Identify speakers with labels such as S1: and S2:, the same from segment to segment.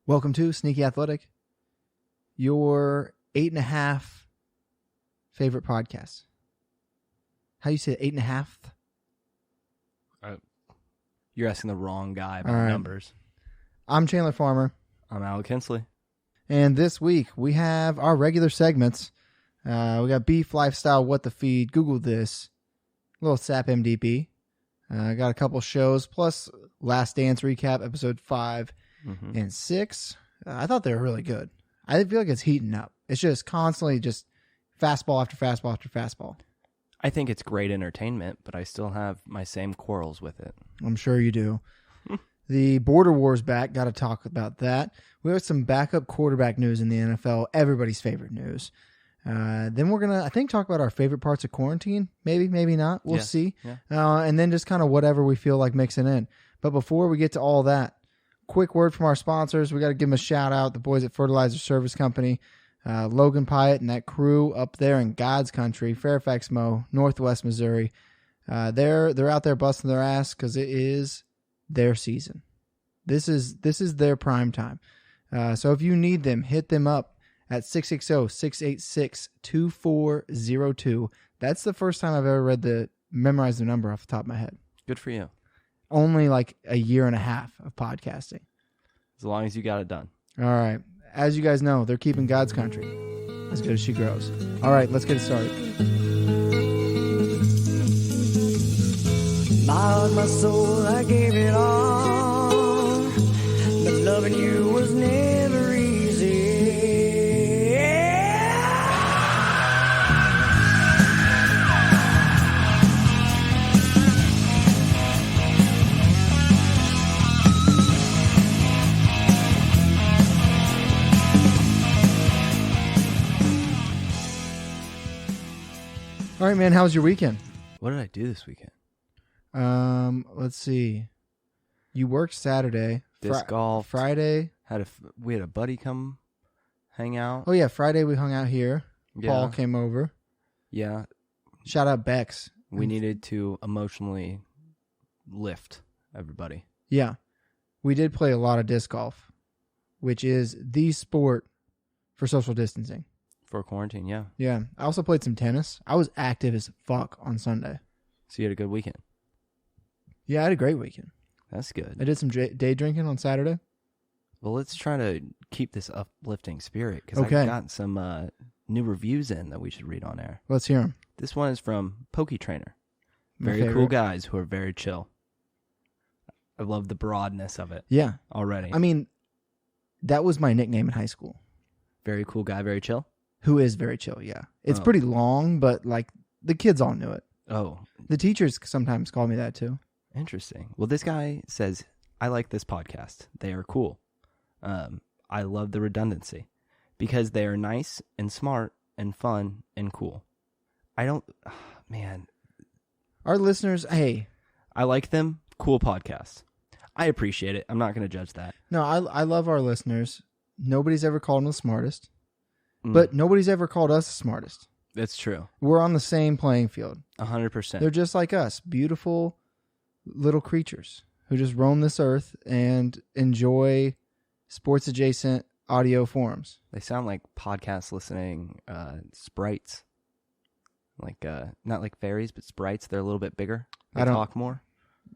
S1: Welcome to Sneaky Athletic, your 8.5 favorite podcast. How you say it? 8.5?
S2: You're asking the wrong guy about
S1: right.
S2: numbers.
S1: I'm Chandler Farmer.
S2: I'm Alec Hensley.
S1: And this week we have our regular segments. We got Beef Lifestyle, What the Feed, Google This, a little SAP MDP. Got a couple shows, plus Last Dance Recap, episode 5 and 6. I thought they were really good. I feel like it's heating up. It's just constantly just fastball after fastball after fastball.
S2: I think it's great entertainment, but I still have my same quarrels with it.
S1: I'm sure you do. The Border War's back. Got to talk about that. We have some backup quarterback news in the NFL. Everybody's favorite news. Then we're going to, I think, talk about our favorite parts of quarantine. Maybe, maybe not. We'll see.
S2: Yeah.
S1: And then just kind of whatever we feel like mixing in. But before we get to all that, quick word from our sponsors. We got to give them a shout out. The boys at Fertilizer Service Company, Logan Pyatt and that crew up there in God's country, Fairfax, Northwest Missouri. They're out there busting their ass because it is their season. This is their prime time. So if you need them, hit them up at 660-686-2402. That's the first time I've ever memorized the number off the top of my head.
S2: Good for you.
S1: Only like a year and a half of podcasting.
S2: As long as you got it done.
S1: All right. As you guys know, they're keeping God's country as good as she grows. All right, let's get it started.
S3: My heart, my soul, I gave it all. But loving you was never easy.
S1: All right, man, how was your weekend?
S2: What did I do this weekend?
S1: Let's see. You worked Saturday.
S2: Disc golf.
S1: Friday.
S2: We had a buddy come hang out.
S1: Oh, yeah, Friday we hung out here.
S2: Yeah.
S1: Paul came over.
S2: Yeah.
S1: Shout out Bex.
S2: We needed to emotionally lift everybody.
S1: Yeah. We did play a lot of disc golf, which is the sport for social distancing.
S2: For quarantine, yeah.
S1: Yeah. I also played some tennis. I was active as fuck on Sunday.
S2: So you had a good weekend.
S1: Yeah, I had a great weekend.
S2: That's good.
S1: I did some day drinking on Saturday.
S2: Well, let's try to keep this uplifting spirit because
S1: Okay.
S2: I've gotten some new reviews in that we should read on air.
S1: Let's hear them.
S2: This one is from Pokey Trainer.
S1: My
S2: Very cool
S1: favorite.
S2: guys who are very chill. I love the broadness of it
S1: Yeah.
S2: already.
S1: I mean, that was my nickname in high school.
S2: Very cool guy, very chill.
S1: Who is very chill, yeah. It's
S2: Oh.
S1: pretty long, but like the kids all knew it.
S2: Oh,
S1: The teachers sometimes call me that too.
S2: interesting. Well, this guy says, I like this podcast. They are cool. I love the redundancy because they are nice and smart and fun and cool. Man,
S1: Our listeners, hey,
S2: I like them. Cool podcast. I appreciate it. I'm not going to judge that.
S1: no, I love our listeners. Nobody's ever called them the smartest, but nobody's ever called us the smartest.
S2: That's true.
S1: We're on the same playing field.
S2: 100%.
S1: They're just like us, beautiful little creatures who just roam this earth and enjoy sports-adjacent audio forums.
S2: They sound like podcast listening sprites. Like not like fairies, but sprites. They're a little bit bigger. They talk more.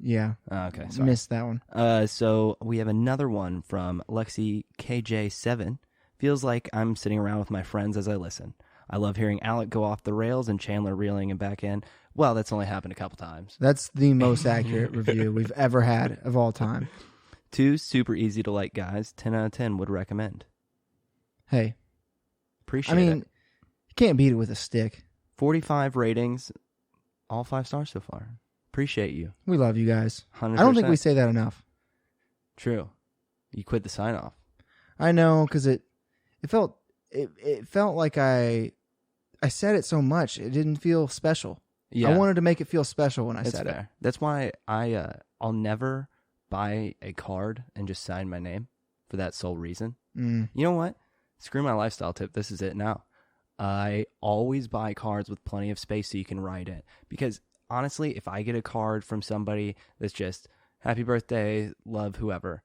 S1: Yeah.
S2: Okay, sorry.
S1: Missed that one.
S2: So we have another one from Lexi KJ7. Feels like I'm sitting around with my friends as I listen. I love hearing Alec go off the rails and Chandler reeling him back in. Well, that's only happened a couple times.
S1: That's the most accurate review we've ever had of all time.
S2: 2 super easy to like guys. 10 out of 10 would recommend.
S1: Hey,
S2: Appreciate
S1: I
S2: it.
S1: mean, you can't beat it with a stick.
S2: 45 ratings. All 5 stars so far. Appreciate you.
S1: We love you guys.
S2: 100%.
S1: I don't think we say that enough.
S2: True. You quit the sign off.
S1: I know, because it felt like I said it so much. It didn't feel special.
S2: Yeah.
S1: I wanted to make it feel special when I
S2: That's
S1: said
S2: fair.
S1: it.
S2: That's why I'll never buy a card and just sign my name for that sole reason.
S1: Mm.
S2: You know what? Screw my lifestyle tip. This is it now. I always buy cards with plenty of space so you can write it. Because honestly, if I get a card from somebody that's just happy birthday, love whoever,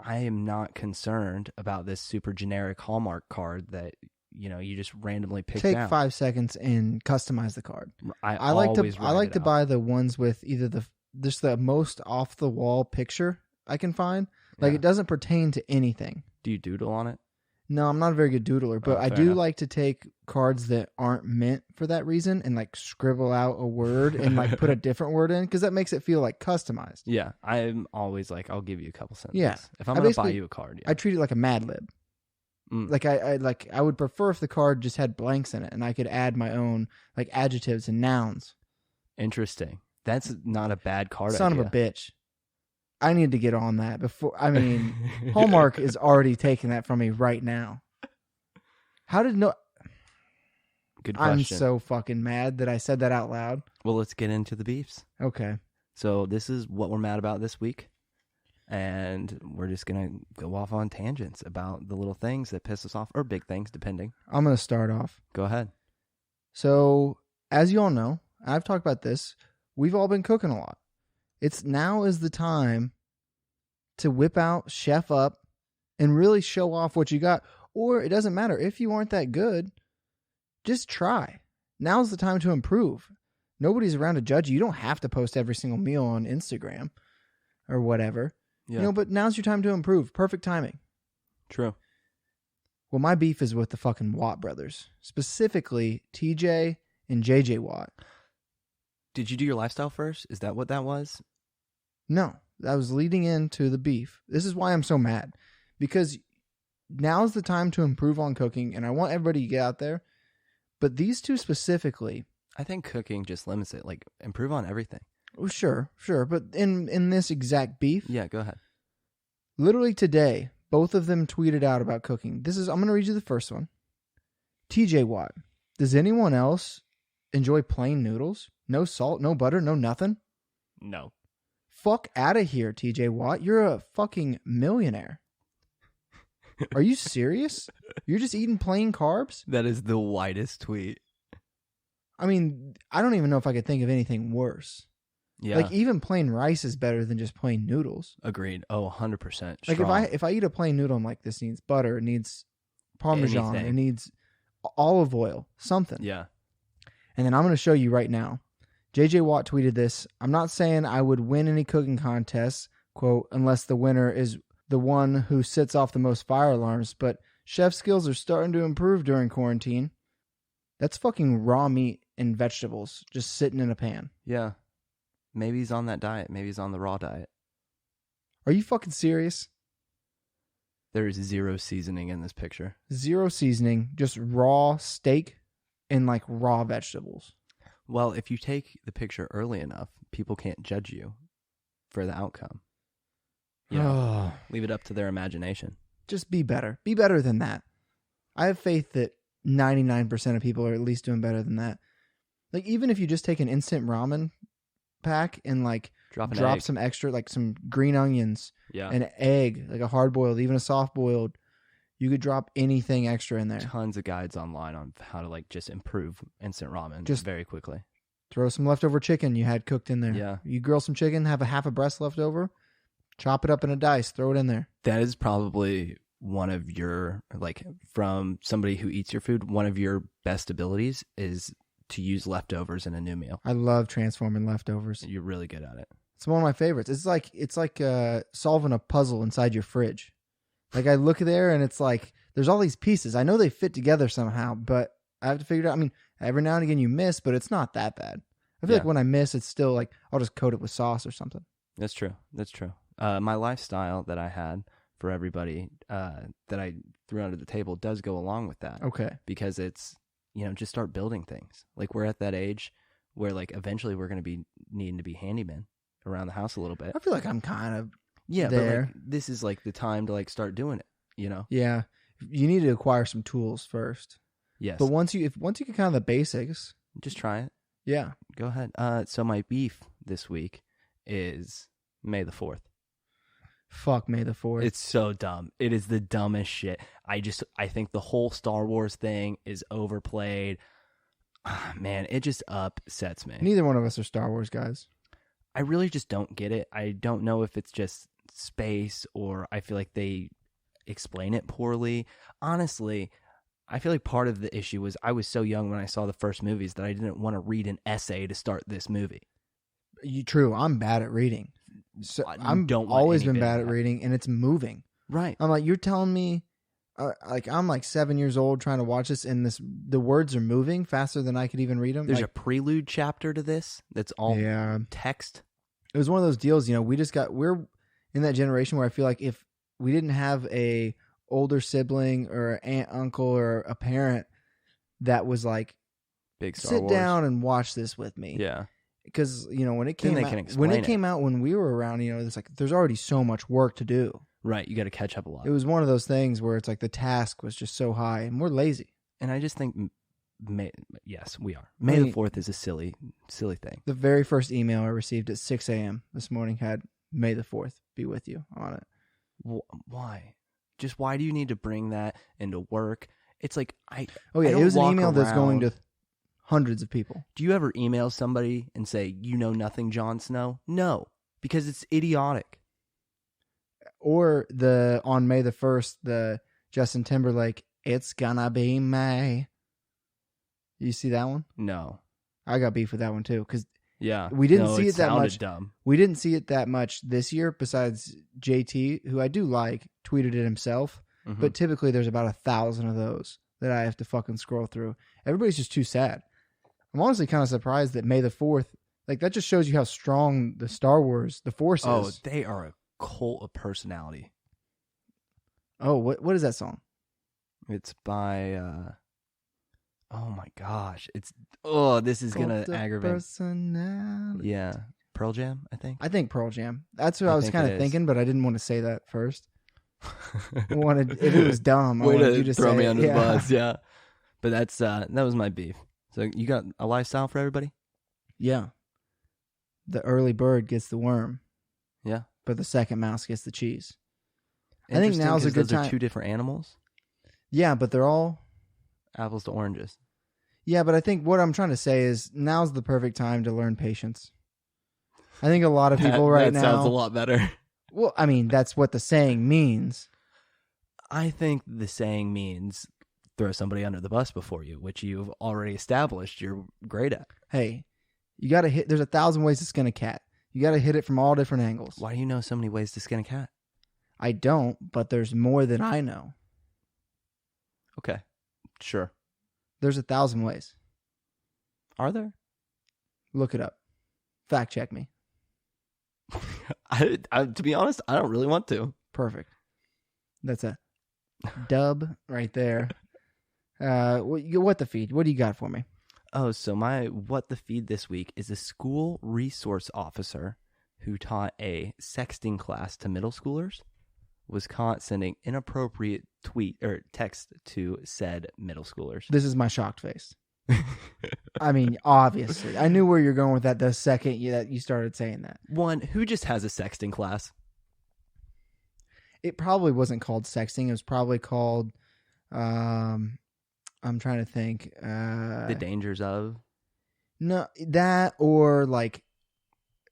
S2: I am not concerned about this super generic Hallmark card that, you just randomly picked
S1: Take
S2: out.
S1: 5 seconds and customize the card.
S2: I
S1: like
S2: always
S1: to buy the ones with either just the most off the wall picture I can find. Like,
S2: Yeah.
S1: it doesn't pertain to anything.
S2: Do you doodle on it?
S1: No, I'm not a very good doodler, but I
S2: fair
S1: do
S2: enough.
S1: like to take cards that aren't meant for that reason and like scribble out a word and like put a different word in, because that makes it feel like customized.
S2: Yeah, I'm always like, I'll give you a couple sentences.
S1: Yeah.
S2: If I'm
S1: I
S2: going to buy
S1: basically-
S2: you a card,
S1: I treat it like a Mad Lib.
S2: Mm.
S1: Like I would prefer if the card just had blanks in it and I could add my own like adjectives and nouns.
S2: Interesting. That's not a bad card
S1: Son
S2: idea.
S1: of a bitch. I need to get on that before. I mean, Hallmark is already taking that from me right now. How did no?
S2: Good
S1: I'm
S2: question.
S1: so fucking mad that I said that out loud.
S2: Well, let's get into the beefs.
S1: Okay.
S2: So this is what we're mad about this week. And we're just going to go off on tangents about the little things that piss us off, or big things, depending.
S1: I'm going to start off.
S2: Go ahead.
S1: So, as you all know, I've talked about this. We've all been cooking a lot. Now is the time to whip out, chef up, and really show off what you got. Or it doesn't matter. If you aren't that good, just try. Now's the time to improve. Nobody's around to judge you. You don't have to post every single meal on Instagram or whatever.
S2: Yeah.
S1: But now's your time to improve. Perfect timing.
S2: True.
S1: Well, my beef is with the fucking Watt brothers, specifically TJ and JJ Watt.
S2: Did you do your lifestyle first? Is that what that was?
S1: No, that was leading into the beef. This is why I'm so mad, because now's the time to improve on cooking, and I want everybody to get out there. But these two specifically,
S2: I think cooking just limits it. Like, improve on everything.
S1: well, sure, but in this exact beef,
S2: Yeah, go ahead.
S1: literally today, both of them tweeted out about cooking. I'm going to read you the first one. TJ Watt, does anyone else enjoy plain noodles? No salt, no butter, no nothing?
S2: No.
S1: Fuck out of here, TJ Watt. You're a fucking millionaire. Are you serious? You're just eating plain carbs?
S2: That is the whitest tweet.
S1: I mean, I don't even know if I could think of anything worse.
S2: Yeah.
S1: Like, even plain rice is better than just plain noodles.
S2: Agreed. Oh, 100%.
S1: Like,
S2: strong.
S1: if I eat a plain noodle, I'm like, this needs butter, it needs Parmesan,
S2: Anything.
S1: it needs olive oil, something.
S2: Yeah.
S1: And then I'm going to show you right now. JJ Watt tweeted this. I'm not saying I would win any cooking contests, quote, unless the winner is the one who sets off the most fire alarms, but chef skills are starting to improve during quarantine. That's fucking raw meat and vegetables just sitting in a pan.
S2: Yeah. Maybe he's on that diet. Maybe he's on the raw diet.
S1: Are you fucking serious?
S2: There is zero seasoning in this picture.
S1: Zero seasoning, just raw steak and like raw vegetables.
S2: Well, if you take the picture early enough, people can't judge you for the outcome.
S1: Oh,
S2: Leave it up to their imagination.
S1: just be better. Be better than that. I have faith that 99% of people are at least doing better than that. Like, even if you just take an instant ramen pack and like
S2: Drop an
S1: drop
S2: egg.
S1: some extra, like some green onions,
S2: Yeah.
S1: an egg, like a hard boiled, even a soft boiled, you could drop anything extra in there.
S2: Tons of guides online on how to like just improve instant ramen
S1: Just-
S2: very quickly.
S1: Throw some leftover chicken you had cooked in there.
S2: Yeah.
S1: You grill some chicken, have a half a breast left over, chop it up in a dice, throw it in there.
S2: That is probably one of your, like, from somebody who eats your food, one of your best abilities is to use leftovers in a new meal.
S1: I love transforming leftovers.
S2: You're really good at it.
S1: It's one of my favorites. It's like solving a puzzle inside your fridge. Like, I look there and it's like there's all these pieces. I know they fit together somehow, but I have to figure it out. I mean, every now and again you miss, but it's not that bad. I feel
S2: Yeah.
S1: like when I miss, it's still like I'll just coat it with sauce or something.
S2: That's true. That's true. My lifestyle that I had for everybody that I threw under the table does go along with that.
S1: Okay.
S2: Because it's, just start building things. Like, we're at that age where, like, eventually we're going to be needing to be handyman around the house a little bit.
S1: I feel like I'm kind of
S2: Yeah,
S1: there.
S2: but like, this is like the time to like start doing it,
S1: yeah. You need to acquire some tools first,
S2: Yes.
S1: but once you get kind of the basics,
S2: Just try it.
S1: yeah.
S2: Go ahead. So my beef this week is May the 4th.
S1: Fuck May the 4th.
S2: It's so dumb. It is the dumbest shit. I think the whole Star Wars thing is overplayed. Man, it just upsets me.
S1: Neither one of us are Star Wars guys.
S2: I really just don't get it. I don't know if it's just space, or I feel like they explain it poorly. Honestly, I feel like part of the issue was I was so young when I saw the first movies that I didn't want to read an essay to start this movie.
S1: True. I'm bad at reading. So I'm always been bad at reading, and it's moving.
S2: Right.
S1: I'm like, you're telling me, like I'm like 7 years old trying to watch this, and the words are moving faster than I could even read them.
S2: There's
S1: like,
S2: a prelude chapter to this that's all text.
S1: It was one of those deals, we're in that generation where I feel like if we didn't have a older sibling or aunt, uncle, or a parent that was like,
S2: big Star
S1: sit
S2: Wars.
S1: down and watch this with me.
S2: Yeah.
S1: Because, when it came out when we were around, it's like there's already so much work to do.
S2: Right. You got to catch up a lot.
S1: It was one of those things where it's like the task was just so high, and we're lazy.
S2: And I just think, yes, we are. May the 4th is a silly thing.
S1: The very first email I received at 6 a.m. this morning had May the 4th be with you on it.
S2: Why? Just why do you need to bring that into work? It's like,
S1: it was an email that's going to hundreds of people.
S2: Do you ever email somebody and say, you know nothing, Jon Snow? No, because it's idiotic.
S1: Or on May the 1st, the Justin Timberlake, it's gonna be May. You see that one?
S2: No.
S1: I got beef with that one too, because
S2: we
S1: didn't see it that much.
S2: Dumb.
S1: We didn't see it that much this year, besides JT, who I do like, tweeted it himself. Mm-hmm. But typically there's about 1,000 of those that I have to fucking scroll through. Everybody's just too sad. I'm honestly kind of surprised that May the 4th, like that just shows you how strong the Star Wars, the Force is.
S2: Oh, they are a cult of personality.
S1: Oh, what is that song?
S2: It's by oh my gosh. This is gonna aggravate.
S1: Personality.
S2: Yeah. Pearl Jam, I think.
S1: I think Pearl Jam. That's what I was kind of thinking, but I didn't want to say that first. If it was dumb, I wanted you to
S2: throw
S1: say
S2: me
S1: it.
S2: under the bus, yeah. But that was my beef. So you got a lifestyle for everybody?
S1: Yeah. The early bird gets the worm.
S2: Yeah.
S1: But the second mouse gets the cheese. I think now's a good time.
S2: Those are two different animals?
S1: Yeah, but they're all
S2: apples to oranges.
S1: Yeah, but I think what I'm trying to say is now's the perfect time to learn patience. I think a lot of people now...
S2: That sounds a lot better.
S1: Well, I mean, that's what the saying means.
S2: I think the saying means throw somebody under the bus before you, which you've already established you're great at.
S1: Hey, you got to hit... There's 1,000 ways to skin a cat. You got to hit it from all different angles.
S2: Why do you know so many ways to skin a cat?
S1: I don't, but there's more than I know.
S2: Okay, sure.
S1: There's 1,000 ways.
S2: Are there?
S1: Look it up. Fact check me.
S2: To be honest, I don't really want to.
S1: Perfect. That's a dub right there. What the feed? What do you got for me?
S2: Oh, so my what the feed this week is a school resource officer who taught a sexting class to middle schoolers was caught sending inappropriate tweet or text to said middle schoolers.
S1: This is my shocked face. I mean, obviously. I knew where you're going with that the second that you started saying that.
S2: One, who just has a sexting class?
S1: It probably wasn't called sexting. It was probably called, I'm trying to think.
S2: The dangers of?
S1: No, that or like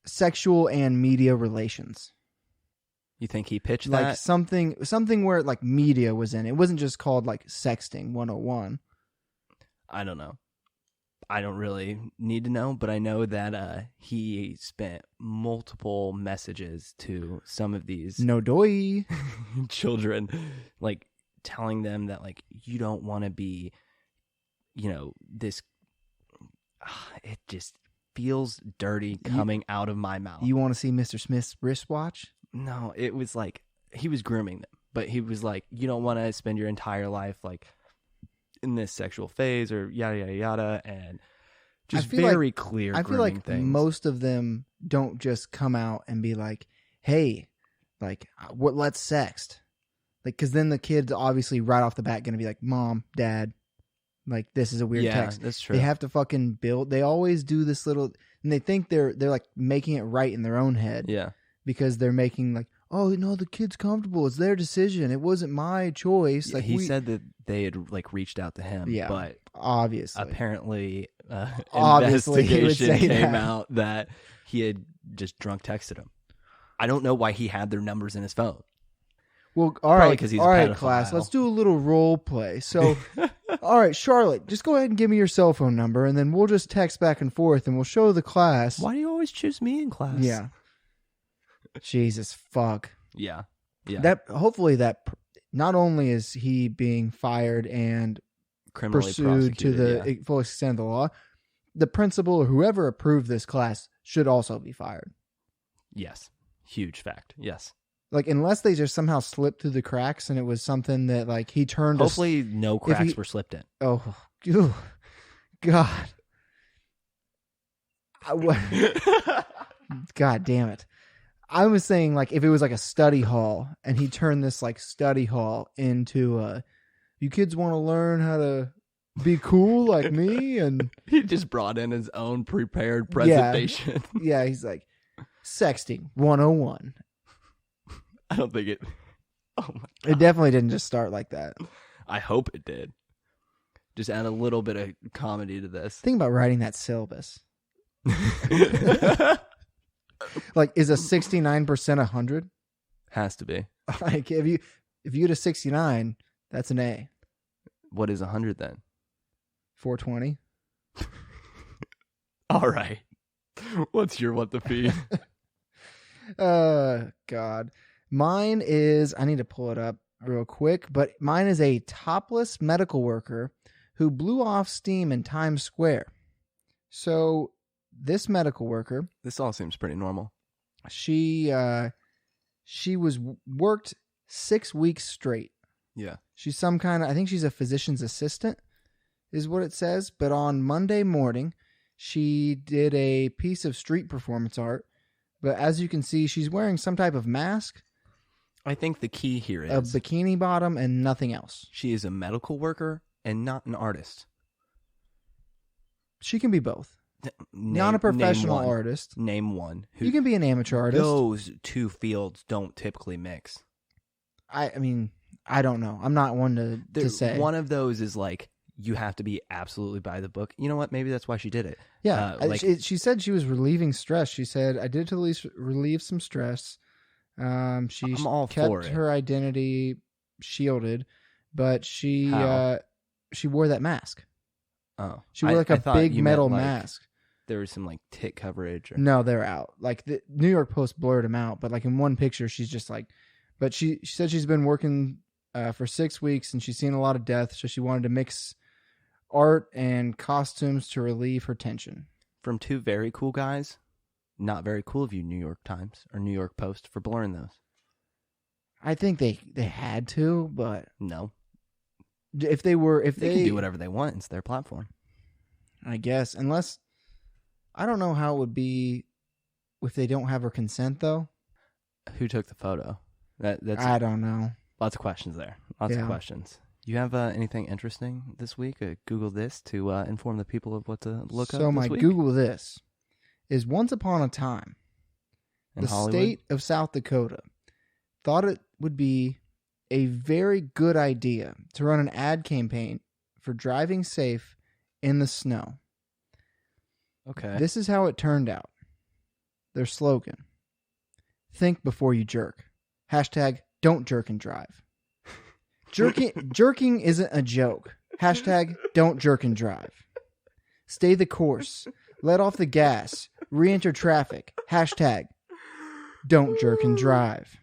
S1: sexual and media relations.
S2: You think he pitched
S1: like
S2: that?
S1: Something where like media was in it. It wasn't just called like sexting 101.
S2: I don't know. I don't really need to know, but I know that he spent multiple messages to some of these
S1: no doy
S2: children, like telling them that like you don't want to be, this. It just feels dirty coming out of my mouth.
S1: You want to see Mr. Smith's wristwatch?
S2: No, it was like he was grooming them, but he was like, you don't want to spend your entire life like in this sexual phase or yada yada yada, and just very clear.
S1: I feel like
S2: things.
S1: Most of them don't just come out and be like, "Hey, like let's sext," like because then the kids obviously right off the bat going to be like, "Mom, Dad, like this is a weird text."
S2: That's true.
S1: They have to fucking build. They always do this little, and they think they're like making it right in their own head.
S2: Yeah,
S1: because they're making like, oh no, the kid's comfortable. It's their decision. It wasn't my choice. Like
S2: he said that they had like reached out to him.
S1: Yeah,
S2: but
S1: obviously,
S2: apparently,
S1: obviously
S2: investigation came out that he had just drunk texted him. I don't know why he had their numbers in his phone.
S1: Well, all
S2: Probably
S1: right,
S2: 'cause he's a
S1: all right,
S2: pedophile.
S1: class. Let's do a little role play. So, all right, Charlotte, just go ahead and give me your cell phone number, and then we'll just text back and forth, and we'll show the class.
S2: Why do you always choose me in class?
S1: Yeah. Jesus fuck.
S2: Yeah. Yeah.
S1: That hopefully that not only is he being fired and
S2: Criminally
S1: pursued to
S2: prosecuted,
S1: the full extent of the law, the principal or whoever approved this class should also be fired.
S2: Yes. Huge fact. Yes.
S1: Like, unless they just somehow slipped through the cracks and it was something that, like, he turned
S2: Hopefully no cracks were slipped in.
S1: Oh, ew, God. God damn it. I was saying, like, if it was like a study hall and he turned this, like, study hall into, you kids want to learn how to be cool like me? And
S2: He just brought in his own prepared presentation.
S1: yeah, he's like, sexting 101.
S2: I don't think it... Oh my God.
S1: It definitely didn't just start like that.
S2: I hope it did. Just add a little bit of comedy to this.
S1: Think about writing that syllabus. Like, is a 69% 100?
S2: Has to be.
S1: Like, if you get a 69, that's an A.
S2: What is 100 then?
S1: 420.
S2: All right. What's your what the fee?
S1: God. Mine is, I need to pull it up real quick, but mine is a topless medical worker who blew off steam in Times Square. So this medical worker,
S2: This all seems pretty normal.
S1: she was worked 6 weeks straight.
S2: Yeah.
S1: She's some kind of, I think she's a physician's assistant is what it says. But on Monday morning, she did a piece of street performance art. But as you can see, she's wearing some type of mask,
S2: I think the key here is
S1: a bikini bottom, and nothing else.
S2: she is a medical worker and not an artist.
S1: She can be both.
S2: Name,
S1: Not a professional
S2: name one.
S1: artist.
S2: Name one. Who,
S1: You can be an amateur artist.
S2: Those two fields don't typically mix.
S1: I mean, I don't know. I'm not one to say.
S2: One of those is like, you have to be absolutely by the book. You know what? Maybe that's why she did it.
S1: Yeah.
S2: like-
S1: she said she was relieving stress. She said, I did it to relieve some stress. She
S2: I'm all
S1: kept
S2: for it.
S1: her identity shielded, but she
S2: How?
S1: wore that mask.
S2: Oh,
S1: She wore like
S2: I
S1: a
S2: thought
S1: big
S2: you meant,
S1: metal
S2: like,
S1: mask.
S2: There was some like tit coverage. Or...
S1: No, they're out. Like the New York Post blurred him out, but like in one picture, she's just like, but she said she's been working for 6 weeks and she's seen a lot of death, so she wanted to mix art and costumes to relieve her tension.
S2: From two very cool guys. Not very cool of you, New York Times or New York Post, for blurring those.
S1: I think they had to, but
S2: No,
S1: if they
S2: can do whatever they want. It's their platform.
S1: I guess, unless I don't know how it would be if they don't have her consent though.
S2: Who took the photo? That's
S1: I don't know.
S2: lots of questions there. Lots of
S1: Yeah.
S2: questions. You have anything interesting this week? Google this to inform the people of what to look up
S1: So
S2: this
S1: my
S2: week?
S1: Google this is once upon a time,
S2: in
S1: the
S2: Hollywood?
S1: state of South Dakota thought it would be a very good idea to run an ad campaign for driving safe in the snow.
S2: Okay.
S1: This is how it turned out. Their slogan: think before you jerk. Hashtag don't jerk and drive. Jerking isn't a joke. Hashtag don't jerk and drive. Stay the course. Let off the gas. Re-enter traffic. Hashtag don't jerk and drive.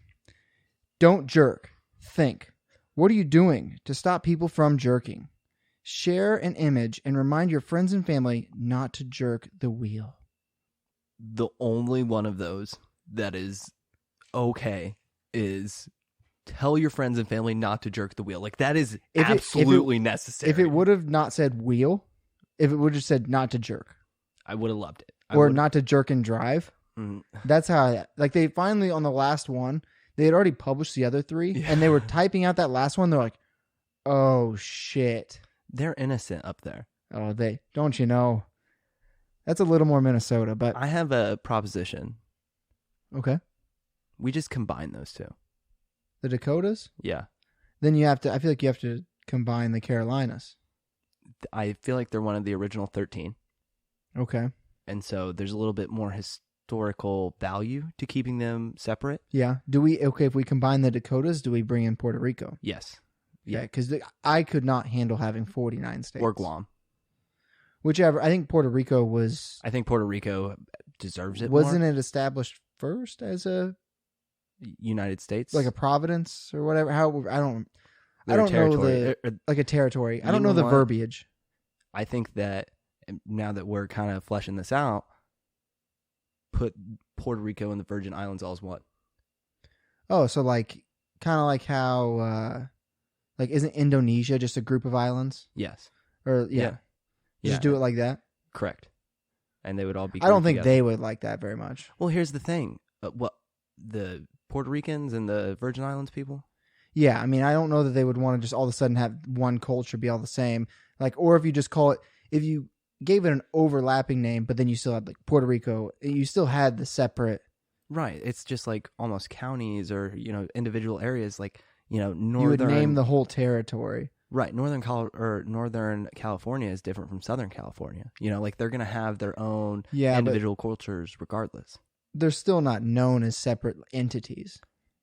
S1: Don't jerk. Think. What are you doing to stop people from jerking? Share an image and remind your friends and family not to jerk the wheel.
S2: The only one of those that is okay is tell your friends and family not to jerk the wheel. Like, that is absolutely necessary.
S1: If it would have not said wheel, if it would have said not to jerk,
S2: I would have loved it.
S1: or not to jerk and drive,
S2: Mm.
S1: that's how like they finally on the last one, they had already published the other three, and they were typing out that last one. They're like, oh shit.
S2: They're innocent up there.
S1: Oh, they don't you know? That's a little more Minnesota, but
S2: I have a proposition.
S1: okay.
S2: We just combine those two.
S1: The Dakotas?
S2: Yeah.
S1: Then you have to. I feel like you have to combine the Carolinas.
S2: I feel like they're one of the original 13.
S1: Okay.
S2: And so there's a little bit more historical value to keeping them separate.
S1: Yeah. If we combine the Dakotas, do we bring in Puerto Rico?
S2: Yes.
S1: Yeah. Because I could not handle having 49 states.
S2: Or Guam.
S1: Whichever. I think Puerto Rico was.
S2: I think Puerto Rico deserves it
S1: Wasn't
S2: more.
S1: it established first as a
S2: United States?
S1: like a providence or whatever? I don't
S2: Their
S1: know
S2: territory.
S1: like a territory. I
S2: You
S1: don't know
S2: know
S1: the
S2: what?
S1: verbiage.
S2: I think that now that we're kind of fleshing this out, put Puerto Rico and the Virgin Islands all as one.
S1: Oh, so like kind of like how like isn't Indonesia just a group of islands?
S2: Yes.
S1: Or yeah. Just do it like that?
S2: Correct. And they would all be
S1: I don't
S2: grouped
S1: think
S2: together.
S1: they would like that very much.
S2: Well, here's the thing. The Puerto Ricans and the Virgin Islands people?
S1: Yeah, I mean, I don't know that they would want to just all of a sudden have one culture be all the same. Like, or if you just call it, if you gave it an overlapping name, but then you still had like Puerto Rico, you still had the separate.
S2: Right. It's just like almost counties or, individual areas like, northern.
S1: You would name the whole territory.
S2: Right. Northern California is different from Southern California. Like they're going to have their own individual cultures regardless.
S1: They're still not known as separate entities.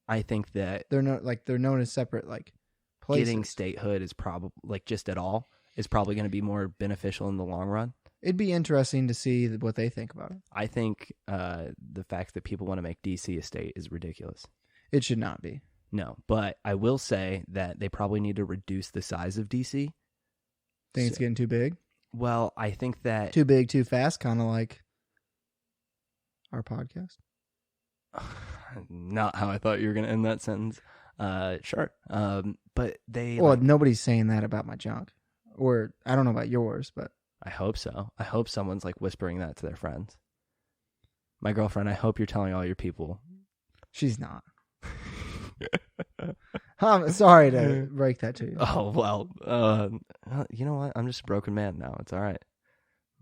S2: I think that
S1: They're known as separate like places.
S2: getting statehood is probably like just at all is probably going to be more beneficial in the long run.
S1: It'd be interesting to see what they think about it.
S2: I think the fact that people want to make DC a state is ridiculous.
S1: It should not be.
S2: No, but I will say that they probably need to reduce the size of DC.
S1: Think it's getting too big?
S2: Well, I think that
S1: Too big, too fast, kind of like our podcast.
S2: not how I thought you were going to end that sentence. Sure. But they
S1: Well, nobody's saying that about my junk. Or I don't know about yours, but
S2: I hope so. I hope someone's like whispering that to their friends. My girlfriend, I hope you're telling all your people.
S1: she's not. I'm sorry to break that to you.
S2: Oh, well, you know what? I'm just a broken man now. It's all right.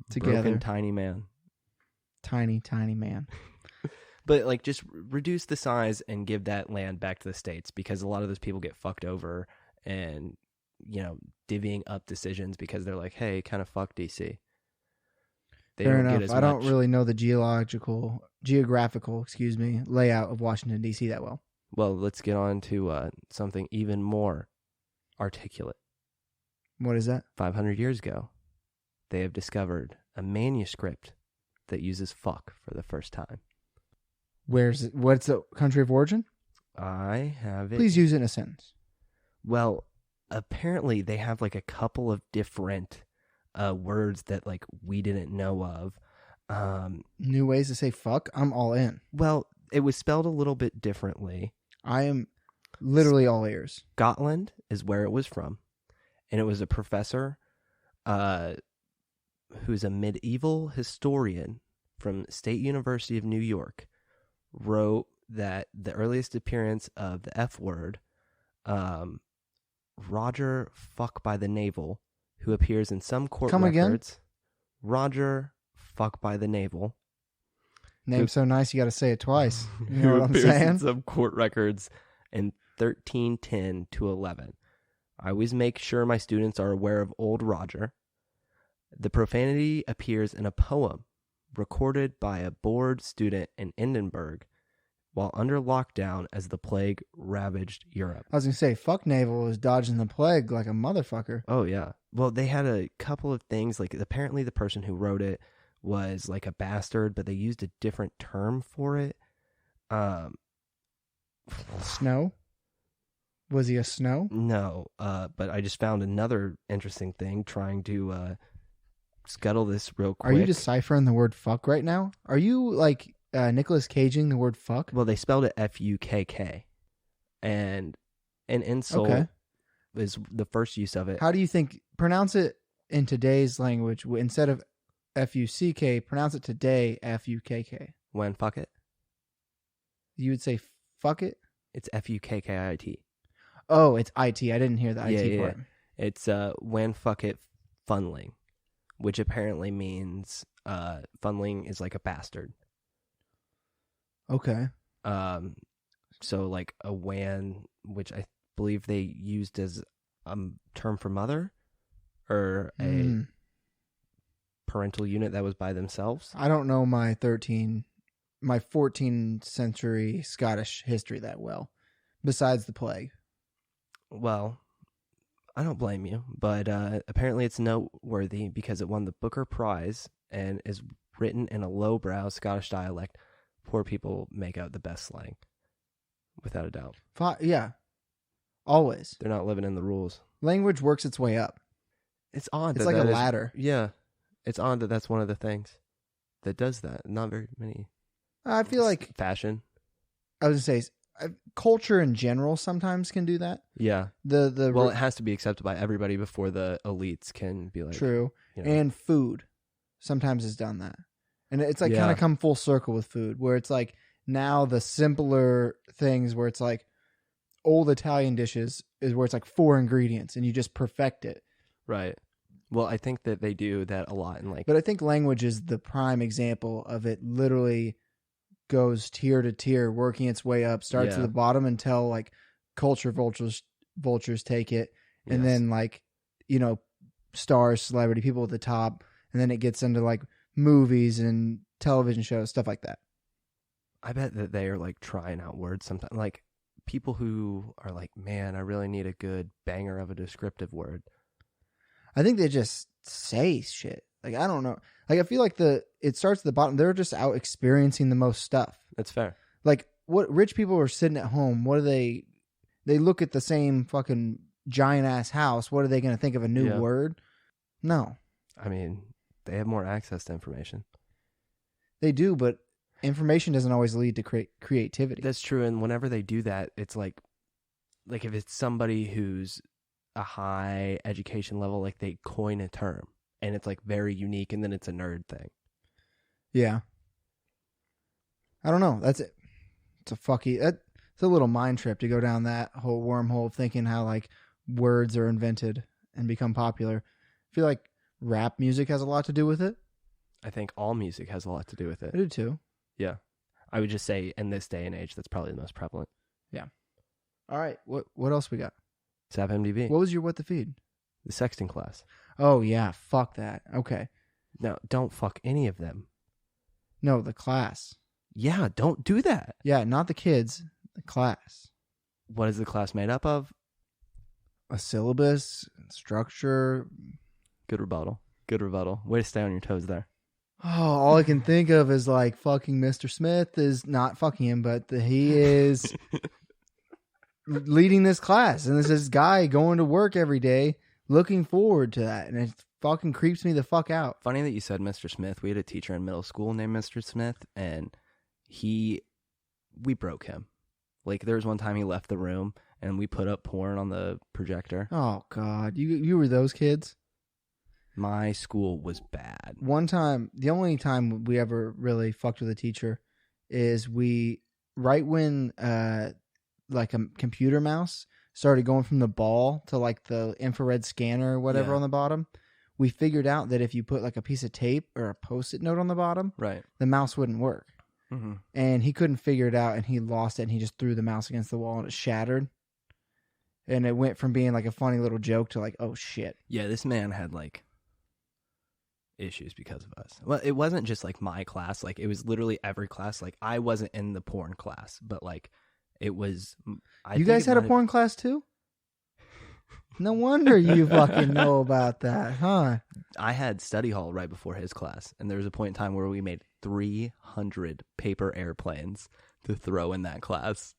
S1: Together.
S2: Broken, tiny man.
S1: Tiny, tiny man.
S2: But like just reduce the size and give that land back to the states because a lot of those people get fucked over and, divvying up decisions because they're like, hey, kind of fuck DC. They
S1: Fair
S2: don't get
S1: enough.
S2: as
S1: I don't
S2: much.
S1: really know the geographical, layout of Washington, D.C. that well.
S2: Well, let's get on to something even more articulate.
S1: What is that?
S2: 500 years ago, they have discovered a manuscript that uses fuck for the first time.
S1: Where's it? What's the country of origin?
S2: I have it.
S1: Please use it in a sentence.
S2: Well, apparently they have like a couple of different words that like we didn't know of.
S1: New ways to say fuck? I'm all in.
S2: Well, it was spelled a little bit differently.
S1: I am literally all ears.
S2: Scotland is where it was from. And it was a professor who's a medieval historian from State University of New York wrote that the earliest appearance of the F word, Roger Fuck by the Navel, who appears in some court
S1: Come again?
S2: records. Roger Fuck by the Navel.
S1: Name's so nice you got to say it twice. You know
S2: who
S1: what I'm
S2: appears in
S1: saying?
S2: some court records in 1310 to 11. I always make sure my students are aware of Old Roger. The profanity appears in a poem recorded by a bored student in Edinburgh while under lockdown as the plague ravaged Europe.
S1: I was going to say, fuck Naval is dodging the plague like a motherfucker.
S2: Oh, yeah. Well, they had a couple of things. Like, apparently the person who wrote it was like a bastard, but they used a different term for it.
S1: Snow? Was he a snow?
S2: No, but I just found another interesting thing trying to scuttle this real quick.
S1: Are you deciphering the word fuck right now? Are you like Nicolas Caging the word fuck?
S2: Well, they spelled it F-U-K-K. And an insult is the first use of it.
S1: How do you think, pronounce it in today's language, instead of F-U-C-K, pronounce it today F-U-K-K.
S2: When fuck it?
S1: You would say fuck it?
S2: It's F-U-K-K-I-T.
S1: Oh, it's IT. I didn't hear the IT
S2: Yeah.
S1: part.
S2: It's when fuck it funneling, which apparently means funneling is like a bastard.
S1: Okay.
S2: So like a WAN, which I believe they used as a term for mother or a parental unit that was by themselves.
S1: I don't know my 13 my 14th century Scottish history that well, besides the plague.
S2: Well, I don't blame you, but apparently it's noteworthy because it won the Booker Prize and is written in a lowbrow Scottish dialect. Poor people make out the best slang, without a doubt.
S1: Yeah, always.
S2: They're not living in the rules.
S1: Language works its way up.
S2: It's odd.
S1: It's like a ladder.
S2: Yeah, it's odd that that's one of the things that does that. Not very many.
S1: I feel like
S2: fashion.
S1: I was gonna say culture in general sometimes can do that.
S2: Yeah.
S1: Well,
S2: it has to be accepted by everybody before the elites can be like
S1: true.
S2: You know.
S1: And food sometimes has done that, and it's like kind of come full circle with food, where it's like now the simpler things where it's like old Italian dishes is where it's like 4 ingredients and you just perfect it.
S2: Right. Well, I think that they do that a lot in like.
S1: But I think language is the prime example of it. Literally goes tier to tier, working its way up, starts at the bottom until like culture vultures take it, and then like, you know, stars, celebrity, people at the top, and then it gets into like movies and television shows, stuff like that.
S2: I bet that they are like trying out words sometimes, like people who are like, man, I really need a good banger of a descriptive word.
S1: I think they just say shit. Like, I don't know. Like, I feel like it starts at the bottom. They're just out experiencing the most stuff.
S2: That's fair.
S1: Like, what rich people are sitting at home, what do they look at the same fucking giant ass house. What are they going to think of a new word? No.
S2: I mean, they have more access to information.
S1: They do, but information doesn't always lead to creativity.
S2: That's true. And whenever they do that, it's like if it's somebody who's a high education level, like they coin a term and it's like very unique, and then it's a nerd thing.
S1: Yeah. I don't know. That's it. It's a little mind trip to go down that whole wormhole of thinking how like words are invented and become popular. I feel like rap music has a lot to do with it.
S2: I think all music has a lot to do with it.
S1: I do too.
S2: Yeah. I would just say in this day and age, that's probably the most prevalent.
S1: Yeah. All right. What else we got?
S2: SAP-MDB.
S1: What was your what the feed?
S2: The sexting class.
S1: Oh, yeah. Fuck that. Okay.
S2: No, don't fuck any of them.
S1: No, the class.
S2: Yeah, don't do that.
S1: Yeah, not the kids. The class.
S2: What is the class made up of?
S1: A syllabus, structure.
S2: Good rebuttal. Good rebuttal. Way to stay on your toes there.
S1: Oh, all I can think of is like fucking Mr. Smith is not fucking him, but he is leading this class. And there's this guy going to work every day looking forward to that. And it fucking creeps me the fuck out.
S2: Funny that you said Mr. Smith. We had a teacher in middle school named Mr. Smith, and we broke him. Like there was one time he left the room and we put up porn on the projector.
S1: Oh God. You were those kids?
S2: My school was bad.
S1: One time, the only time we ever really fucked with a teacher is right when like a computer mouse started going from the ball to like the infrared scanner or whatever on the bottom, we figured out that if you put like a piece of tape or a Post-it note on the bottom,
S2: right,
S1: the mouse wouldn't work. Mm-hmm. And he couldn't figure it out, and he lost it, and he just threw the mouse against the wall, and it shattered. And it went from being like a funny little joke to like, oh shit.
S2: Yeah, this man had like issues because of us. Well, it wasn't just like my class. Like it was literally every class. Like I wasn't in the porn class, but like it was.
S1: You guys had a porn class too? No wonder you fucking know about that, huh?
S2: I had study hall right before his class, and there was a point in time where we made 300 paper airplanes to throw in that class.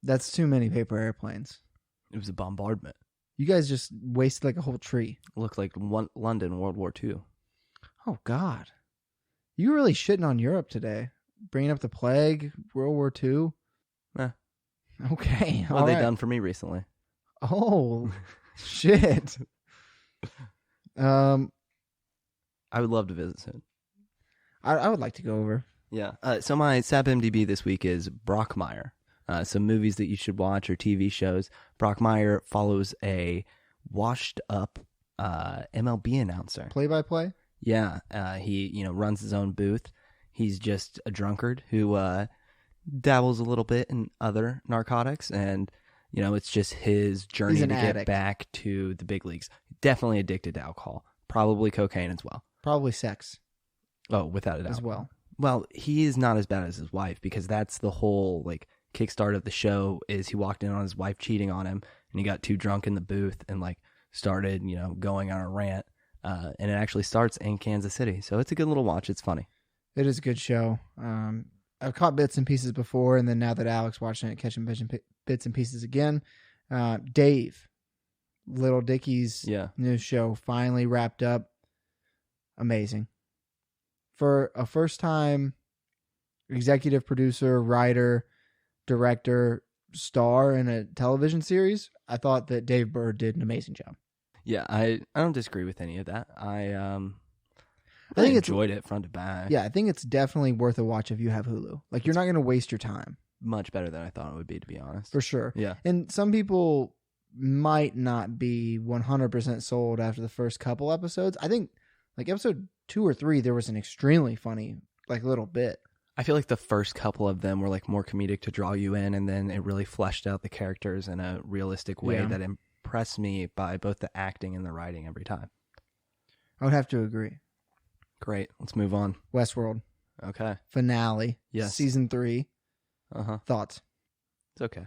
S1: That's too many paper airplanes.
S2: It was a bombardment.
S1: You guys just wasted like a whole tree.
S2: It looked like London, World War II.
S1: Oh, God. You were really shitting on Europe today. Bringing up the plague, World War II. Okay.
S2: What have they done for me recently?
S1: Oh, shit.
S2: I would love to visit soon.
S1: I would like to go over.
S2: Yeah. So my SAP-MDB this week is Brockmire. Some movies that you should watch or TV shows. Brockmire follows a washed-up MLB announcer.
S1: Play-by-play?
S2: Yeah. He runs his own booth. He's just a drunkard who dabbles a little bit in other narcotics, and it's just his journey to get back to the big leagues. Definitely addicted to alcohol. Probably cocaine as well.
S1: Probably sex.
S2: Oh, without a doubt.
S1: As well.
S2: Well, he is not as bad as his wife, because that's the whole like kickstart of the show. Is he walked in on his wife cheating on him, and he got too drunk in the booth and like started, going on a rant. And it actually starts in Kansas City, so it's a good little watch. It's funny.
S1: It is a good show. I've caught bits and pieces before, and then now that Alec's watching it, catching bits and pieces again. Dave, Little Dickie's new show, finally wrapped up. Amazing. For a first-time executive producer, writer, director, star in a television series, I thought that Dave Bird did an amazing job.
S2: Yeah, I don't disagree with any of that. I
S1: think
S2: enjoyed it front to back.
S1: Yeah, I think it's definitely worth a watch if you have Hulu. Like, you're not going to waste your time.
S2: Much better than I thought it would be, to be honest.
S1: For sure.
S2: Yeah.
S1: And some people might not be 100% sold after the first couple episodes. I think, like, episode 2 or 3, there was an extremely funny, like, little bit.
S2: I feel like the first couple of them were, like, more comedic to draw you in, and then it really fleshed out the characters in a realistic way that impressed me by both the acting and the writing every time.
S1: I would have to agree.
S2: Great. Let's move on.
S1: Westworld.
S2: Okay.
S1: Finale.
S2: Yes.
S1: Season 3.
S2: Uh-huh.
S1: Thoughts?
S2: It's okay.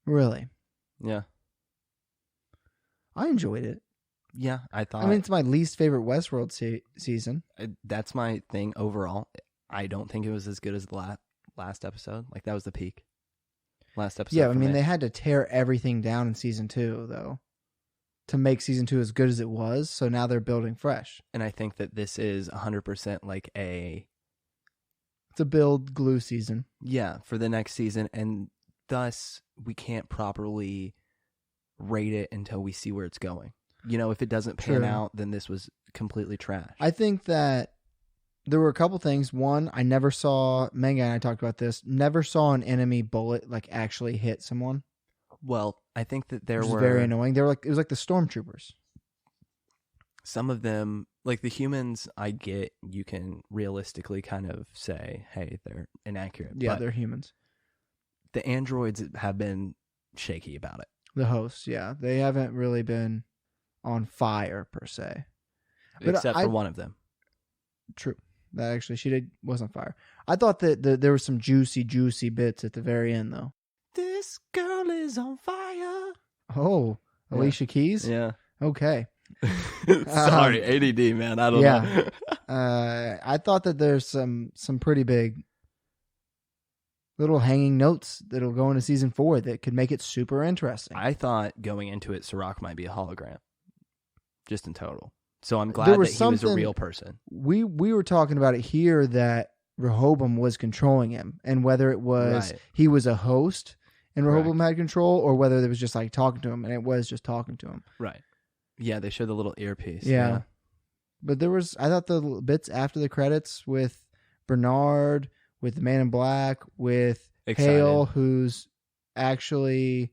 S1: Really?
S2: Yeah.
S1: I enjoyed it.
S2: Yeah, I thought...
S1: I mean, it's my least favorite Westworld season.
S2: That's my thing overall. I don't think it was as good as the last episode. Like, that was the peak. Last episode.
S1: Yeah, I mean, they had to tear everything down in season 2, though, to make season 2 as good as it was. So now they're building fresh.
S2: And I think that this is 100% like
S1: it's a build glue season.
S2: Yeah, for the next season. And thus, we can't properly rate it until we see where it's going. If it doesn't pan out, then this was completely trash.
S1: I think that there were a couple things. One, I never saw, Manga and I talked about this, never saw an enemy bullet like actually hit someone.
S2: Well, I think that there were
S1: very annoying. It was like the stormtroopers.
S2: Some of them, like the humans, I get you can realistically kind of say, hey, they're inaccurate.
S1: Yeah,
S2: but
S1: they're humans.
S2: The androids have been shaky about it.
S1: The hosts, yeah, they haven't really been on fire per se,
S2: except for one of them.
S1: True. That actually was on fire. I thought that there were some juicy bits at the very end, though.
S2: This girl is on fire.
S1: Oh, Alicia Keys?
S2: Yeah.
S1: Okay.
S2: Sorry, ADD, man. I don't know.
S1: I thought that there's some pretty big little hanging notes that'll go into season 4 that could make it super interesting.
S2: I thought going into it, Sirach might be a hologram. Just in total. So I'm glad that he was a real person.
S1: We were talking about it here that Rehoboam was controlling him, and whether it was he was a host and Rehoboam had control, or whether it was just like talking to him, and it was just talking to him.
S2: Right. Yeah, they showed the little earpiece.
S1: Yeah. But I thought the bits after the credits with Bernard, with the Man in Black, with Hale, who's actually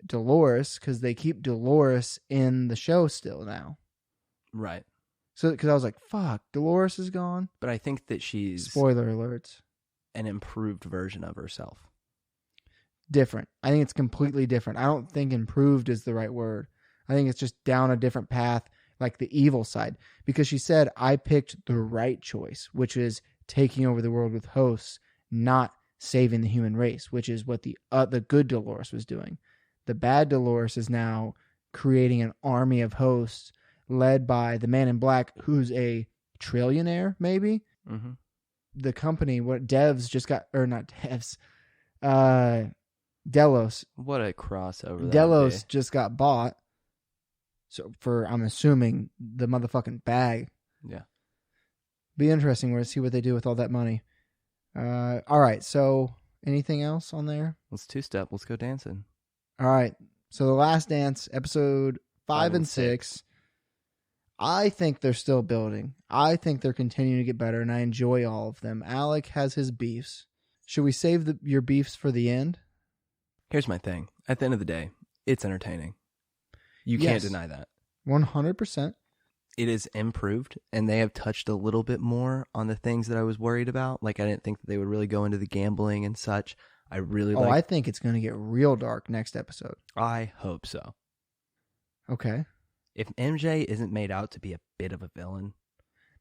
S1: Dolores, because they keep Dolores in the show still now.
S2: Right.
S1: So, because I was like, fuck, Dolores is gone.
S2: But I think that she's...
S1: Spoiler alerts.
S2: An improved version of herself.
S1: Different. I think it's completely different. I don't think improved is the right word. I think it's just down a different path, like the evil side. Because she said, I picked the right choice, which is taking over the world with hosts, not saving the human race, which is what the good Dolores was doing. The bad Dolores is now creating an army of hosts led by the Man in Black, who's a trillionaire, maybe.
S2: Mm-hmm.
S1: The company, not Devs, Delos.
S2: What a crossover.
S1: Delos just got bought. So I'm assuming, the motherfucking bag.
S2: Yeah.
S1: Be interesting to see what they do with all that money. All right. So anything else on there?
S2: Let's two-step. Let's go dancing.
S1: All right. So The Last Dance, episode 5 and 6. I think they're still building. I think they're continuing to get better, and I enjoy all of them. Alec has his beefs. Should we save your beefs for the end?
S2: Here's my thing. At the end of the day, it's entertaining. You can't deny that.
S1: 100%.
S2: It is improved, and they have touched a little bit more on the things that I was worried about. Like, I didn't think that they would really go into the gambling and such. I think
S1: it's going to get real dark next episode.
S2: I hope so.
S1: Okay.
S2: If MJ isn't made out to be a bit of a villain,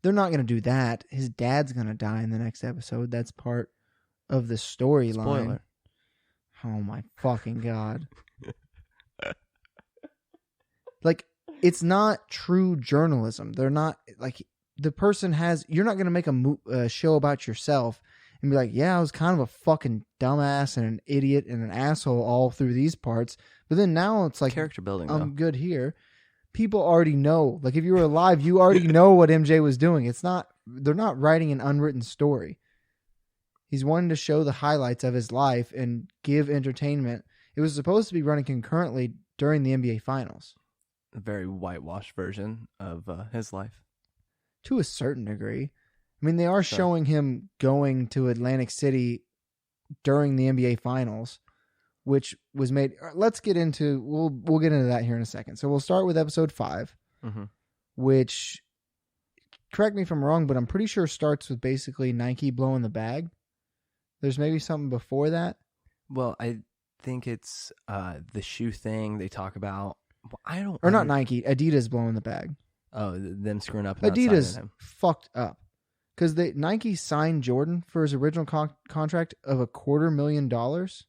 S1: they're not going to do that. His dad's going to die in the next episode. That's part of the storyline.
S2: Spoiler.
S1: Oh my fucking God. Like, it's not true journalism. They're not, like, the person has, you're not going to make a show about yourself and be like, yeah, I was kind of a fucking dumbass and an idiot and an asshole all through these parts. But then now it's like,
S2: Character building,
S1: I'm
S2: though.
S1: good here. People already know. Like, if you were alive, you already know what MJ was doing. It's not, they're not writing an unwritten story. He's wanting to show the highlights of his life and give entertainment. It was supposed to be running concurrently during the NBA Finals.
S2: A very whitewashed version of his life.
S1: To a certain degree. I mean, they are showing him going to Atlantic City during the NBA Finals, which was made. Let's get into. We'll get into that here in a second. So we'll start with episode 5, which, correct me if I'm wrong, but I'm pretty sure starts with basically Nike blowing the bag. There's maybe something before that.
S2: Well, I think it's the shoe thing they talk about.
S1: Not Nike. Adidas blowing the bag.
S2: Oh, them screwing up. And
S1: Adidas
S2: him.
S1: fucked up because Nike signed Jordan for his original contract of $250,000,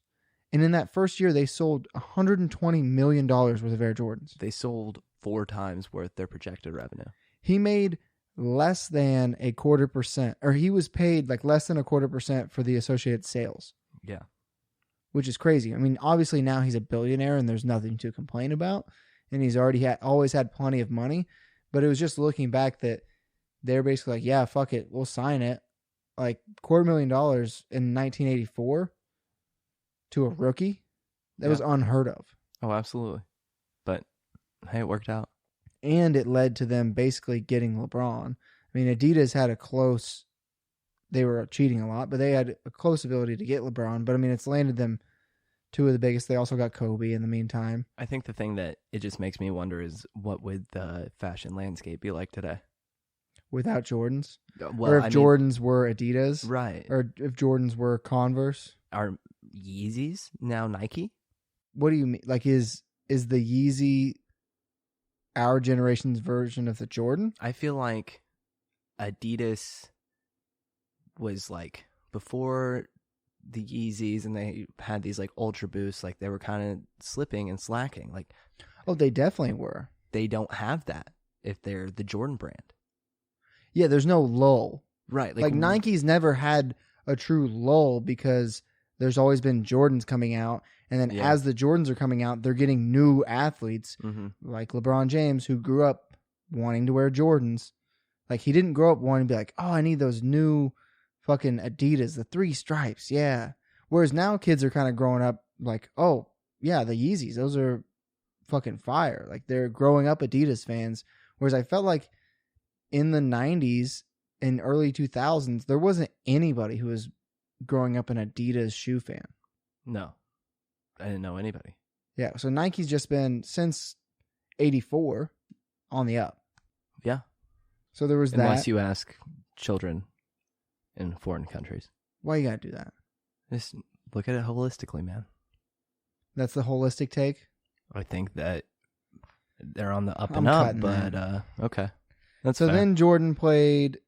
S1: and in that first year they sold $120 million worth of Air Jordans.
S2: They sold 4 times worth their projected revenue.
S1: He made less than 0.25%, or he was paid like less than 0.25% for the associated sales.
S2: Yeah,
S1: which is crazy. I mean, obviously now he's a billionaire and there's nothing to complain about, and he's always had plenty of money. But it was just looking back that they're basically like, yeah, fuck it, we'll sign it. Like $250,000 in 1984 to a rookie, that was unheard of.
S2: Oh, absolutely. But hey, it worked out.
S1: And it led to them basically getting LeBron. I mean, Adidas had they were cheating a lot, but they had a close ability to get LeBron. But I mean, it's landed them 2 of the biggest. They also got Kobe in the meantime.
S2: I think the thing that it just makes me wonder is what would the fashion landscape be like today?
S1: Without Jordans?
S2: Well,
S1: or if Jordans were Adidas?
S2: Right.
S1: Or if Jordans were Converse?
S2: Are Yeezys now Nike?
S1: What do you mean? Like, is the Yeezy our generation's version of the Jordan?
S2: I feel like Adidas was like before the Yeezys, and they had these like Ultra Boosts, like they were kind of slipping and slacking. Like,
S1: oh, they definitely were.
S2: They don't have that if they're the Jordan brand.
S1: Yeah, there's no lull.
S2: Right.
S1: Like Nike's never had a true lull because there's always been Jordans coming out. And then as the Jordans are coming out, they're getting new athletes like LeBron James, who grew up wanting to wear Jordans. Like, he didn't grow up wanting to be like, oh, I need those new fucking Adidas, the 3 stripes. Yeah. Whereas now kids are kind of growing up like, oh, yeah, the Yeezys, those are fucking fire. Like, they're growing up Adidas fans. Whereas I felt like in the 90s and early 2000s, there wasn't anybody who was growing up an Adidas shoe fan.
S2: No. I didn't know anybody.
S1: Yeah, so Nike's just been, since 84, on the up.
S2: Yeah.
S1: So there was
S2: Unless you ask children in foreign countries.
S1: Why you gotta do that?
S2: Just look at it holistically, man.
S1: That's the holistic take?
S2: I think that they're on the up and up, but okay. That's
S1: so
S2: fair.
S1: Then Jordan played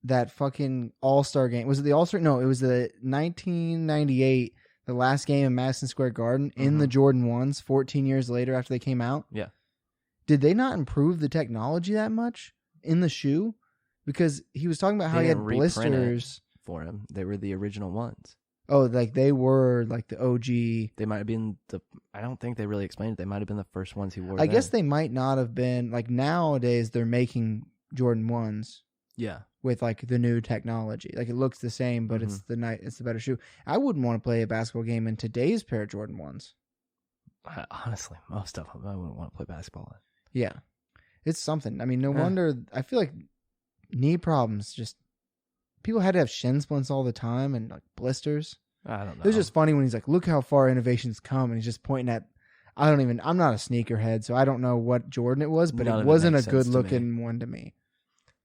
S1: that fucking All-Star game. Was it the All-Star? No, it was the 1998, the last game in Madison Square Garden in the Jordan 1s 14 years later after they came out.
S2: Yeah.
S1: Did they not improve the technology that much in the shoe? Because he was talking about how he had blisters
S2: for him. They were the original ones.
S1: Oh, like they were like the OG.
S2: They might have been I don't think they really explained it. They might have been the first ones he wore.
S1: I guess they might not have been. Like, nowadays they're making Jordan 1s.
S2: Yeah.
S1: With like the new technology. Like, it looks the same, but it's the better shoe. I wouldn't want to play a basketball game in today's pair of Jordan 1s.
S2: Honestly, most of them I wouldn't want to play basketball in.
S1: Yeah. It's something. I mean, no wonder. I feel like knee problems, just people had to have shin splints all the time and like blisters.
S2: I don't know.
S1: It was just funny when he's like, look how far innovation's come, and he's just pointing at, I'm not a sneakerhead, so I don't know what Jordan it was, but it wasn't a good looking one to me.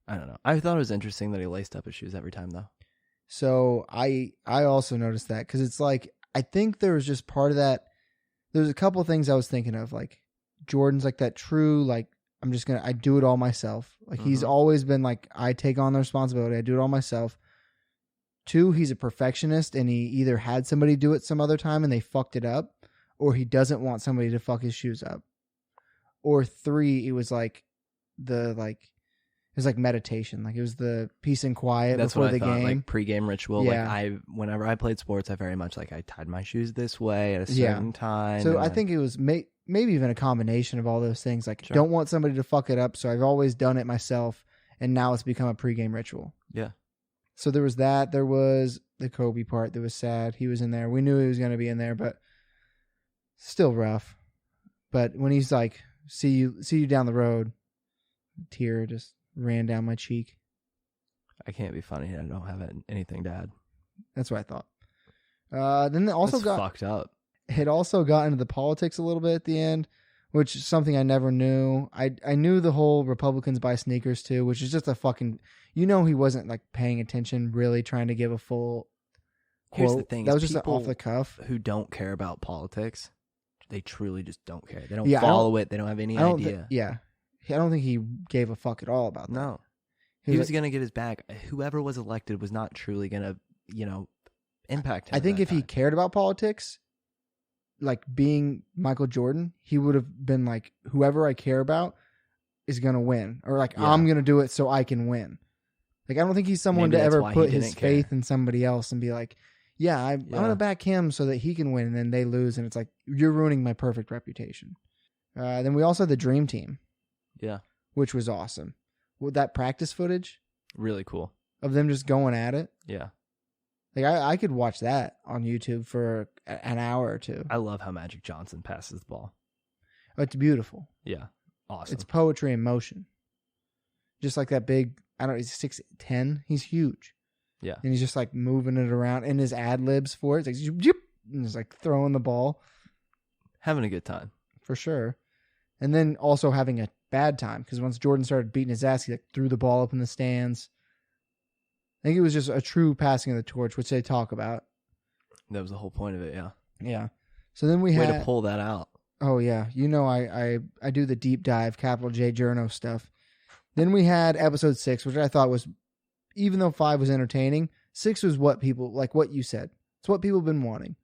S2: I don't know. I thought it was interesting that he laced up his shoes every time, though.
S1: So I also noticed that, because it's like, I think there was just part of that. There's a couple of things I was thinking of, like Jordan's like that true, like I do it all myself. Like he's always been like, I take on the responsibility. I do it all myself. 2, he's a perfectionist and he either had somebody do it some other time and they fucked it up, or he doesn't want somebody to fuck his shoes up. Or 3, it was like it was like meditation. Like it was the peace and quiet
S2: That's
S1: before
S2: what I
S1: the
S2: thought,
S1: game.
S2: like pre-game ritual.
S1: Yeah.
S2: Like whenever I played sports, I very much like I tied my shoes this way at a certain time.
S1: So I think it was maybe even a combination of all those things. Like don't want somebody to fuck it up, so I've always done it myself, and now it's become a pre-game ritual.
S2: Yeah.
S1: So there was that. There was the Kobe part that was sad. He was in there. We knew he was going to be in there, but still rough. But when he's like, see you down the road, a tear just ran down my cheek.
S2: I can't be funny. I don't have anything to add.
S1: That's what I thought. Then it also
S2: That's fucked up.
S1: It also got into the politics a little bit at the end, which is something I never knew. I knew the whole Republicans buy sneakers too, which is just a fucking, he wasn't like paying attention, really trying to give a full quote.
S2: Here's the thing.
S1: That was just off the cuff.
S2: Who don't care about politics, they truly just don't care. They don't
S1: Yeah,
S2: follow it. They don't have any idea.
S1: I don't think he gave a fuck at all about that.
S2: No. He was going to get his back. Whoever was elected was not truly going to, impact him.
S1: I think if he cared about politics, like being Michael Jordan, he would have been like, whoever I care about is going to win. Or like, I'm going to do it so I can win. Like, I don't think he's someone
S2: Maybe
S1: to
S2: that's
S1: ever
S2: why
S1: put
S2: he
S1: his
S2: didn't care.
S1: faith in somebody else and be like, I'm going to back him so that he can win. And then they lose. And it's like, you're ruining my perfect reputation. Then we also had the Dream Team.
S2: Yeah.
S1: Which was awesome. With that practice footage
S2: Really cool.
S1: of them just going at it.
S2: Yeah.
S1: Like I could watch that on YouTube for an hour or two.
S2: I love how Magic Johnson passes the ball.
S1: It's beautiful.
S2: Yeah. Awesome.
S1: It's poetry in motion. Just like that big, he's 6'10". He's huge.
S2: Yeah.
S1: And he's just like moving it around, and his ad libs for it. It's like, zip, and he's like throwing the ball.
S2: Having a good time.
S1: For sure. And then also having a bad time, because once Jordan started beating his ass, he like threw the ball up in the stands. I think it was just a true passing of the torch, which they talk about.
S2: That was the whole point of it, yeah.
S1: Yeah. So then we
S2: Way
S1: had
S2: to pull that out.
S1: Oh yeah, I do the deep dive, capital J journo stuff. Then we had episode 6, which I thought was, even though 5 was entertaining, 6 was what people, like what you said. It's what people have been wanting.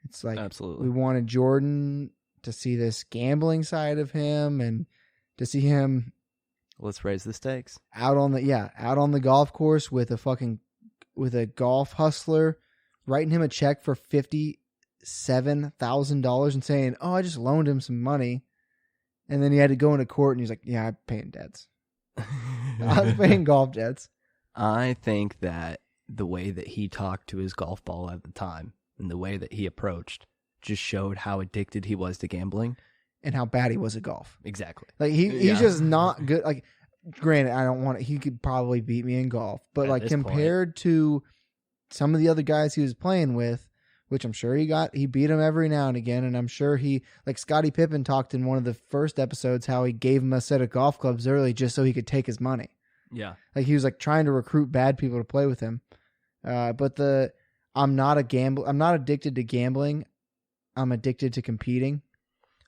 S1: It's like,
S2: Absolutely.
S1: we wanted Jordan to see this gambling side of him and to see him
S2: Let's raise the stakes.
S1: out on the golf course with a golf hustler, writing him a check for $57,000 and saying, "Oh, I just loaned him some money," and then he had to go into court and he's like, "Yeah, I'm paying debts. I was paying golf debts."
S2: I think that the way that he talked to his golf ball at the time and the way that he approached just showed how addicted he was to gambling.
S1: And how bad he was at golf.
S2: Exactly.
S1: Like he's just not good. Like, granted, I don't want it. He could probably beat me in golf, but
S2: At
S1: like
S2: this
S1: compared to some of the other guys he was playing with, which I'm sure he beat him every now and again. And I'm sure like Scottie Pippen talked in one of the first episodes how he gave him a set of golf clubs early just so he could take his money.
S2: Yeah.
S1: Like he was like trying to recruit bad people to play with him. But I'm not addicted to gambling. I'm addicted to competing.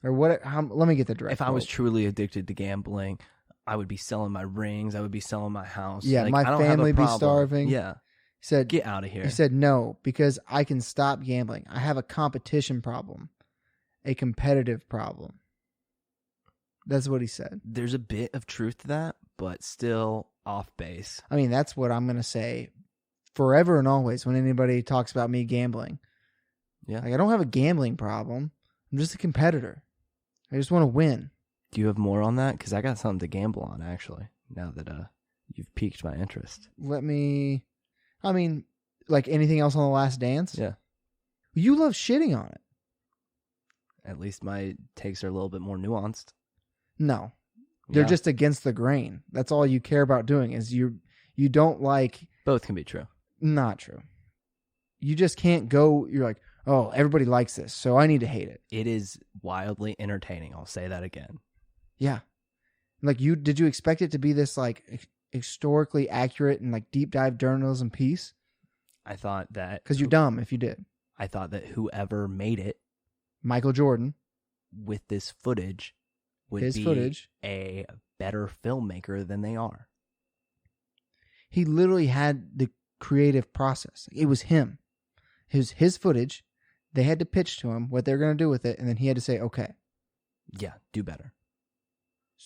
S1: Or what? Let me get the direct.
S2: If I was
S1: quote.
S2: truly addicted to gambling, I would be selling my rings. I would be selling my house.
S1: Yeah,
S2: Like,
S1: my
S2: I don't have a
S1: family be
S2: problem.
S1: starving.
S2: Yeah.
S1: He said,
S2: Get out of here.
S1: He said, "No, because I can stop gambling. I have a competition problem, a competitive problem." That's what he said.
S2: There's a bit of truth to that, but still off base.
S1: I mean, that's what I'm going to say forever and always when anybody talks about me gambling.
S2: Yeah.
S1: Like, I don't have a gambling problem. I'm just a competitor. I just want to win.
S2: Do you have more on that? Because I got something to gamble on, actually, now that you've piqued my interest.
S1: Like anything else on The Last Dance?
S2: Yeah.
S1: You love shitting on it.
S2: At least my takes are a little bit more nuanced.
S1: No. They're
S2: Yeah.
S1: just against the grain. That's all you care about doing is you don't like...
S2: Both can be true.
S1: Not true. You just can't go... You're like, oh, everybody likes this, so I need to hate it.
S2: It is wildly entertaining. I'll say that again.
S1: Yeah. Like, did you expect it to be this, like, historically accurate and, like, deep dive journalism piece?
S2: I thought that...
S1: Because you're dumb if you did.
S2: I thought that whoever made it
S1: Michael Jordan.
S2: with this footage would
S1: his
S2: be
S1: footage.
S2: a better filmmaker than they are.
S1: He literally had the creative process. It was him. It was his footage. They had to pitch to him what they're going to do with it, and then he had to say, okay.
S2: Yeah, do better.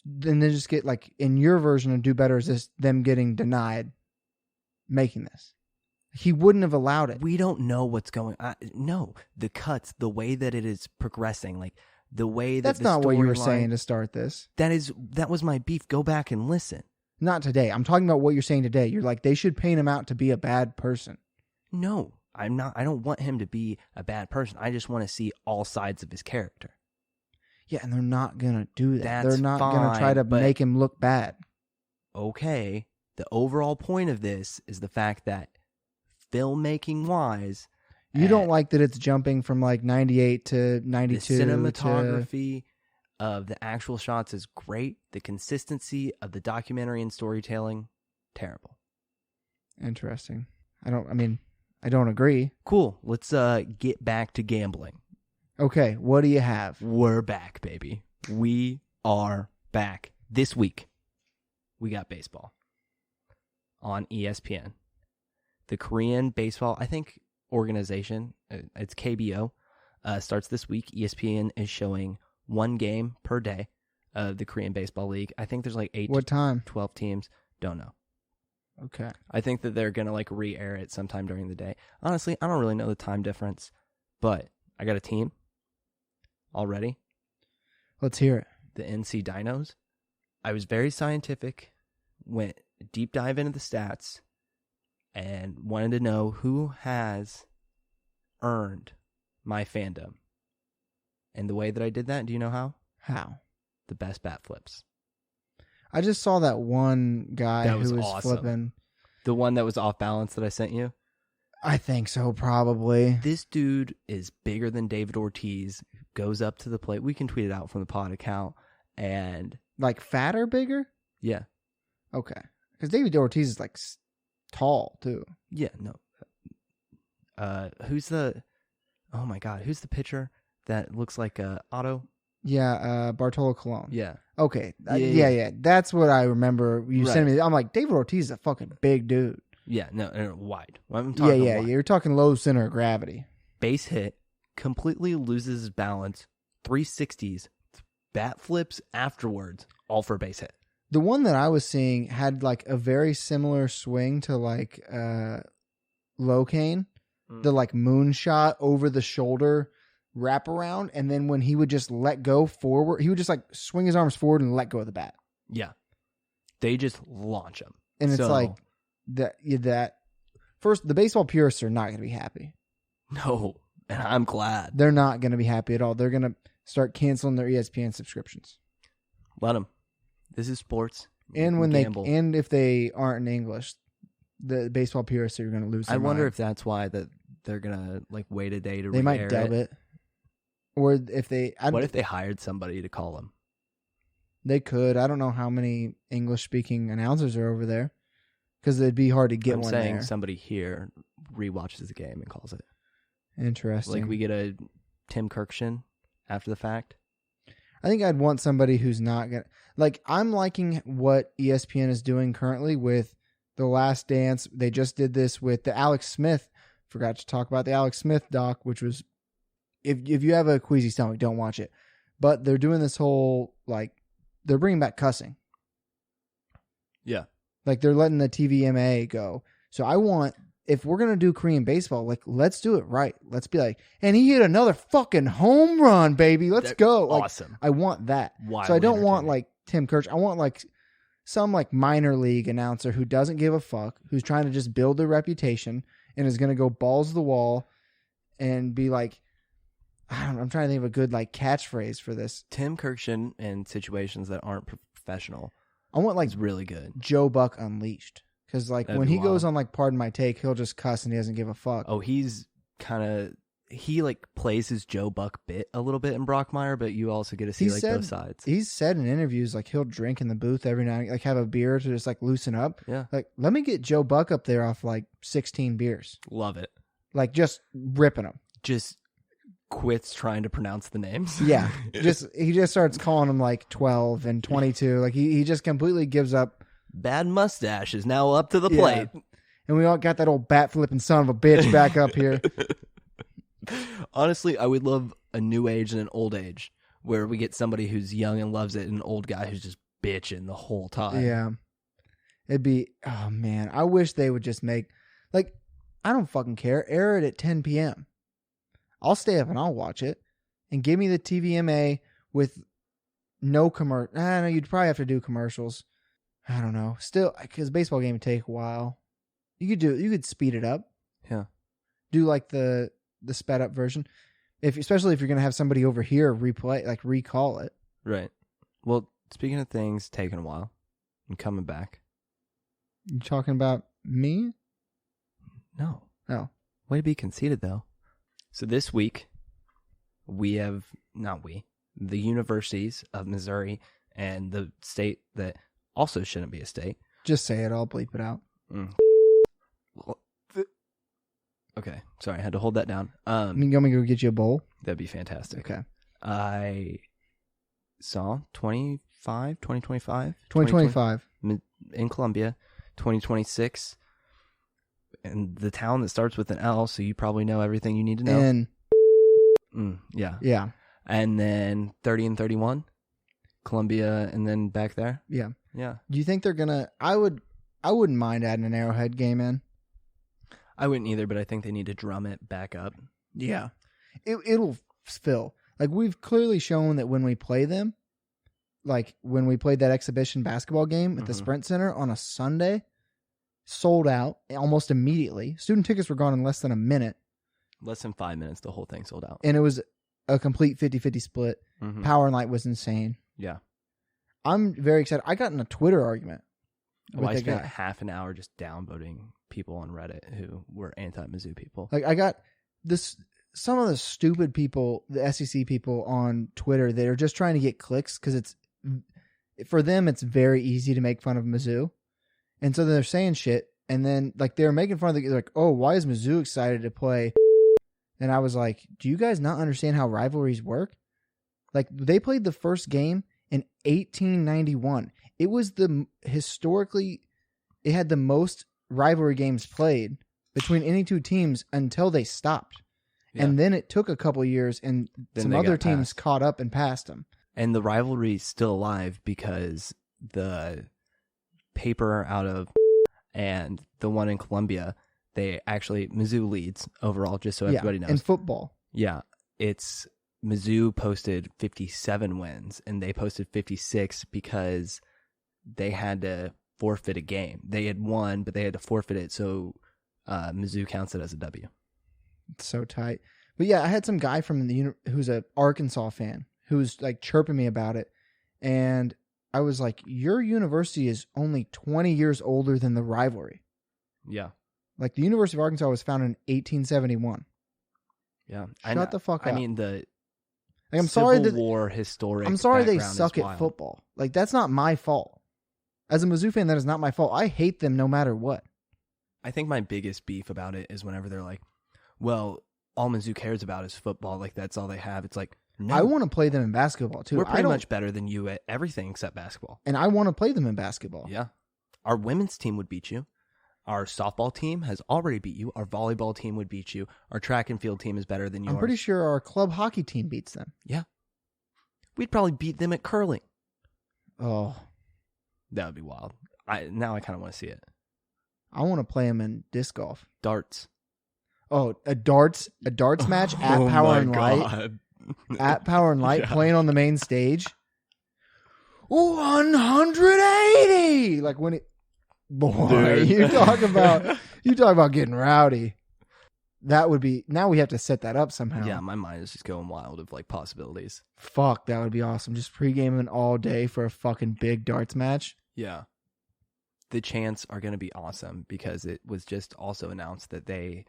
S1: Then they just get, like, in your version of do better is this them getting denied making this. He wouldn't have allowed it.
S2: We don't know what's going on. No, the cuts, the way that it is progressing, like the way that
S1: That's not what you were saying to start this.
S2: That was my beef. Go back and listen.
S1: Not today. I'm talking about what you're saying today. You're like, they should paint him out to be a bad person.
S2: No, I'm not. I don't want him to be a bad person. I just want to see all sides of his character.
S1: Yeah, and they're not going to do that.
S2: That's
S1: they're not going to try to
S2: but-
S1: make him look bad.
S2: Okay, the overall point of this is the fact that filmmaking wise,
S1: You don't like that it's jumping from like 98 to 92.
S2: the cinematography of the actual shots is great. The consistency of the documentary and storytelling, terrible.
S1: Interesting. I don't agree.
S2: Cool. Let's get back to gambling.
S1: Okay, what do you have?
S2: We're back, baby. We are back. This week, we got baseball on ESPN. The Korean baseball, I think, organization, it's KBO, starts this week. ESPN is showing one game per day of the Korean Baseball League. I think there's like 8
S1: What time?
S2: 12 teams. Don't know.
S1: Okay.
S2: I think that they're going to like re-air it sometime during the day. Honestly, I don't really know the time difference, but I got a team already.
S1: Let's hear it.
S2: The NC Dinos. I was very scientific, went deep dive into the stats, and wanted to know who has earned my fandom. And the way that I did that, do you know how?
S1: How?
S2: The best bat flips.
S1: I just saw that one guy
S2: That was
S1: who was
S2: awesome.
S1: flipping.
S2: The one that was off balance that I sent you?
S1: I think so, probably.
S2: This dude is bigger than David Ortiz, goes up to the plate. We can tweet it out from the pod account. And
S1: Like fatter, bigger?
S2: yeah.
S1: Okay. Because David Ortiz is like tall, too.
S2: Yeah, no. Who's the pitcher that looks like Otto?
S1: Yeah, Bartolo Colon.
S2: Yeah.
S1: Okay.
S2: Yeah.
S1: Yeah. That's what I remember you
S2: Right.
S1: sending me. I'm like, David Ortiz is a fucking big dude.
S2: Yeah, no, wide. I'm
S1: Yeah,
S2: talking
S1: yeah.
S2: wide.
S1: You're talking low center of gravity.
S2: Base hit, completely loses his balance, 360s, bat flips afterwards, all for a base hit.
S1: The one that I was seeing had like a very similar swing to like Locane, the like moonshot over the shoulder wraparound, and then when he would just let go forward, he would just like swing his arms forward and let go of the bat.
S2: Yeah. They just launch him.
S1: And it's
S2: So-
S1: like that first, the baseball purists are not going to be happy.
S2: No, and I'm glad.
S1: They're not going to be happy at all. They're going to start canceling their ESPN subscriptions.
S2: Let them. This is sports.
S1: And when
S2: Gamble.
S1: if they aren't in English, the baseball purists are going to lose.
S2: I wonder if that's why that they're gonna like wait a day to.
S1: they might
S2: re-air
S1: dub it, or if they.
S2: What if they hired somebody to call them?
S1: They could. I don't know how many English speaking announcers are over there, because it'd be hard to get
S2: I'm
S1: one
S2: saying
S1: there.
S2: somebody here rewatches the game and calls it.
S1: Interesting.
S2: Like we get a Tim Kirkshin after the fact.
S1: I think I'd want somebody who's not gonna like. I'm liking what ESPN is doing currently with The Last Dance. They just did this with the Alex Smith. Forgot to talk about the Alex Smith doc, which was if you have a queasy stomach, don't watch it. But they're doing this whole like they're bringing back cussing.
S2: Yeah.
S1: Like they're letting the TVMA go. So I want, if we're going to do Korean baseball, like let's do it right. Let's be like, and he hit another fucking home run, baby. Let's go. Like,
S2: Awesome.
S1: I want that.
S2: Wildly
S1: So I don't want
S2: entertaining.
S1: like Tim Kirch. I want like some like minor league announcer who doesn't give a fuck, who's trying to just build a reputation and is going to go balls to the wall and be like, I don't know, I'm trying to think of a good like catchphrase for this.
S2: Tim Kirkshin in situations that aren't professional
S1: I want like
S2: is really good.
S1: Joe Buck Unleashed. Because like
S2: That'd
S1: when
S2: be
S1: he goes
S2: wild.
S1: on like Pardon My Take, he'll just cuss and he doesn't give a fuck.
S2: Oh, he's kind of he like plays his Joe Buck bit a little bit in Brockmire, but you also get to see
S1: He
S2: like
S1: said-
S2: both sides.
S1: He's said in interviews like he'll drink in the booth every night, like have a beer to just like loosen up.
S2: Yeah,
S1: Like let me get Joe Buck up there off like 16 beers,
S2: love it.
S1: like just ripping them.
S2: Just quits trying to pronounce the names.
S1: Yeah, he just starts calling them like 12 and 22. Like he just completely gives up.
S2: Bad mustache is now up to the plate.
S1: And we all got that old bat flipping son of a bitch back up here.
S2: Honestly, I would love a new age and an old age where we get somebody who's young and loves it and an old guy who's just bitching the whole time.
S1: Yeah. It'd be, oh man, I wish they would just make, like, I don't fucking care. Air it at 10 p.m. I'll stay up and I'll watch it. And give me the TVMA with no commercial. I don't know, you'd probably have to do commercials. I don't know. Still, because baseball game would take a while. You could speed it up.
S2: Yeah.
S1: Do like the sped up version. Especially if you're going to have somebody over here recall it.
S2: Right. Well, speaking of things taking a while and coming back.
S1: You talking about me?
S2: No.
S1: Oh.
S2: Way to be conceited, though. So this week, the universities of Missouri and the state that also shouldn't be a state.
S1: Just say it. I'll bleep it out.
S2: Okay. Sorry, I had to hold that down.
S1: You want me to go get you a bowl?
S2: That'd be fantastic.
S1: Okay.
S2: I saw 2025 in Columbia, 2026, and the town that starts with an L, so you probably know everything you need to know. Yeah.
S1: Yeah.
S2: And then 30 and 31, Columbia, and then back there.
S1: Yeah.
S2: Yeah.
S1: Do you think they're gonna? I wouldn't mind adding an Arrowhead game in.
S2: I wouldn't either, but I think they need to drum it back up.
S1: Yeah. It'll fill. Like, we've clearly shown that when we play them, like when we played that exhibition basketball game at the Sprint Center on a Sunday, sold out almost immediately. Student tickets were gone in less than a minute.
S2: Less than 5 minutes, the whole thing sold out.
S1: And it was a complete 50-50 split.
S2: Mm-hmm.
S1: Power and light was insane.
S2: Yeah.
S1: I'm very excited. I got in a Twitter argument.
S2: I spent half an hour just downvoting people on Reddit who were anti-Mizzou people.
S1: Like, I got some of the stupid people, the SEC people on Twitter, that are just trying to get clicks because for them, it's very easy to make fun of Mizzou. And so they're saying shit. And then, like, they're making fun of like, oh, why is Mizzou excited to play? And I was like, do you guys not understand how rivalries work? Like, they played the first game in 1891. It was historically, it had the most rivalry games played between any two teams until they stopped. Yeah. And then it took a couple years and then some other teams caught up and passed them.
S2: And the rivalry is still alive because the paper out of and the one in Columbia, they actually, Mizzou leads overall, just so everybody knows.
S1: In football.
S2: Yeah. It's Mizzou posted 57 wins and they posted 56 because they had to forfeit a game. They had won, but they had to forfeit it, so Mizzou counts it as a W. It's
S1: so tight. But yeah, I had some guy from who's an Arkansas fan who was like chirping me about it, and I was like, your university is only 20 years older than the rivalry.
S2: Yeah.
S1: Like, the University of Arkansas was founded in 1871.
S2: Yeah.
S1: Shut the fuck up.
S2: I mean, the
S1: Civil
S2: War historic.
S1: I'm sorry they suck at football. Like, that's not my fault. As a Mizzou fan, that is not my fault. I hate them no matter what.
S2: I think my biggest beef about it is whenever they're like, well, all Mizzou cares about is football. Like, that's all they have. It's like, no.
S1: I want to play them in basketball, too.
S2: We're pretty much better than you at everything except basketball.
S1: And I want to play them in basketball.
S2: Yeah. Our women's team would beat you. Our softball team has already beat you. Our volleyball team would beat you. Our track and field team is better than yours.
S1: I'm pretty sure our club hockey team beats them.
S2: Yeah. We'd probably beat them at curling.
S1: Oh.
S2: That would be wild. Now I kind of want to see it.
S1: I want to play them in disc golf.
S2: Darts.
S1: Oh, a darts match at Power and Light. At Power and Light, playing on the main stage. 180! Like, when it... Boy, you talk about getting rowdy. That would be... Now we have to set that up somehow.
S2: Yeah, my mind is just going wild of, like, possibilities.
S1: Fuck, that would be awesome. Just pre-gaming all day for a fucking big darts match.
S2: Yeah. The chants are going to be awesome because it was just also announced that they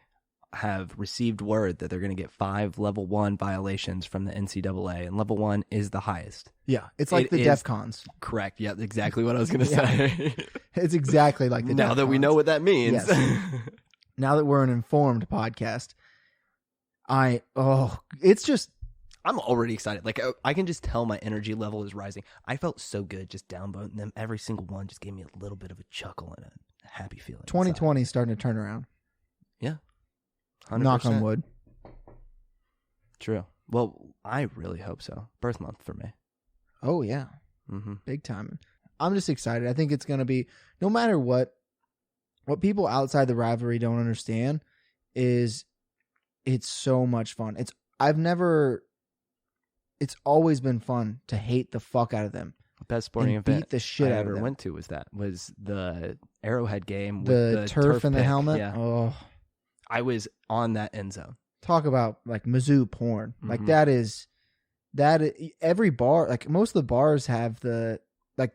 S2: have received word that they're going to get 5 level 1 violations from the NCAA, and level 1 is the highest.
S1: Yeah, it's like the DEFCONs.
S2: Correct. Yeah, exactly what I was going to say.
S1: It's exactly like the
S2: Now
S1: DEFCONs.
S2: that we know what that means.
S1: Yes. Now that we're an informed podcast, It's just,
S2: I'm already excited. Like, I can just tell my energy level is rising. I felt so good just downvoting them. Every single one just gave me a little bit of a chuckle and a happy feeling.
S1: 2020 is starting to turn around.
S2: Yeah. 100%.
S1: Knock on wood.
S2: True. Well, I really hope so. Birth month for me.
S1: Oh, yeah.
S2: Mm-hmm.
S1: Big time. I'm just excited. I think it's going to be, no matter what people outside the rivalry don't understand is it's so much fun. It's always been fun to hate the fuck out of them.
S2: The best sporting
S1: and
S2: event
S1: beat the shit
S2: I
S1: out
S2: ever
S1: of them.
S2: went to was the Arrowhead game with
S1: The turf and the
S2: pick.
S1: helmet.
S2: Yeah.
S1: Oh,
S2: I was on that end zone.
S1: talk about like Mizzou porn. Like
S2: Mhm.
S1: that is every bar, like most of the bars have the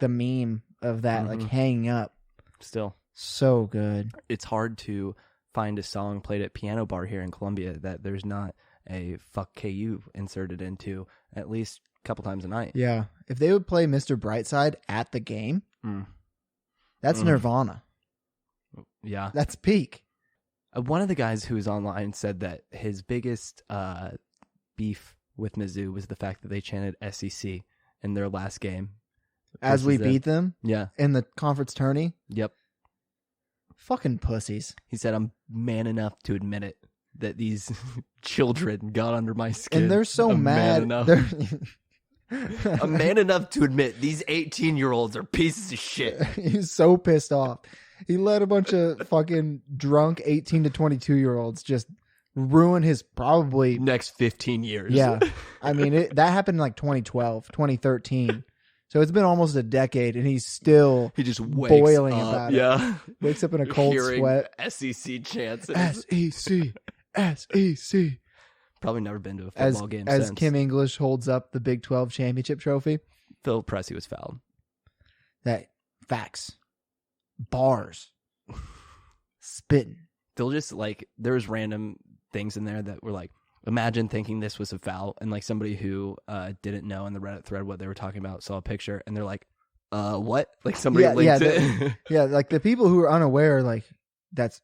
S1: meme of that like
S2: Mhm.
S1: hanging up.
S2: Still,
S1: So good.
S2: it's hard to find a song played at Piano Bar here in Columbia that there's not a fuck KU inserted into at least a couple times a night.
S1: Yeah. If they would play Mr. Brightside at the game,
S2: Mm.
S1: that's
S2: Mm.
S1: Nirvana.
S2: Yeah.
S1: That's peak.
S2: One of the guys who was online said that his biggest beef with Mizzou was the fact that they chanted SEC in their last game.
S1: As we
S2: versus
S1: beat them
S2: Yeah.
S1: in the conference tourney.
S2: Yep.
S1: Fucking pussies.
S2: He said, I'm man enough to admit it, that these children got under my skin.
S1: And they're so
S2: I'm
S1: mad.
S2: Man I'm man enough to admit these 18-year-olds are pieces of shit.
S1: He's so pissed off. He let a bunch of fucking drunk 18 to 22-year-olds just ruin his probably...
S2: Next 15 years.
S1: Yeah. I mean, that happened in like 2012, 2013. So it's been almost a decade, and he's still
S2: He just wakes
S1: boiling
S2: up.
S1: about it.
S2: Yeah.
S1: Wakes up in a cold
S2: Hearing
S1: sweat.
S2: SEC chants.
S1: SEC. SEC.
S2: Probably never been to a
S1: As,
S2: football game
S1: as
S2: since.
S1: Kim English holds up the Big 12 championship trophy.
S2: Phil Pressey was fouled.
S1: That facts. Bars. Spitting.
S2: They'll just like, there was random things in there that were like, imagine thinking this was a foul, and like somebody who didn't know in the Reddit thread what they were talking about saw a picture and they're like, what? Like somebody linked it.
S1: Yeah, like the people who are unaware are like, that.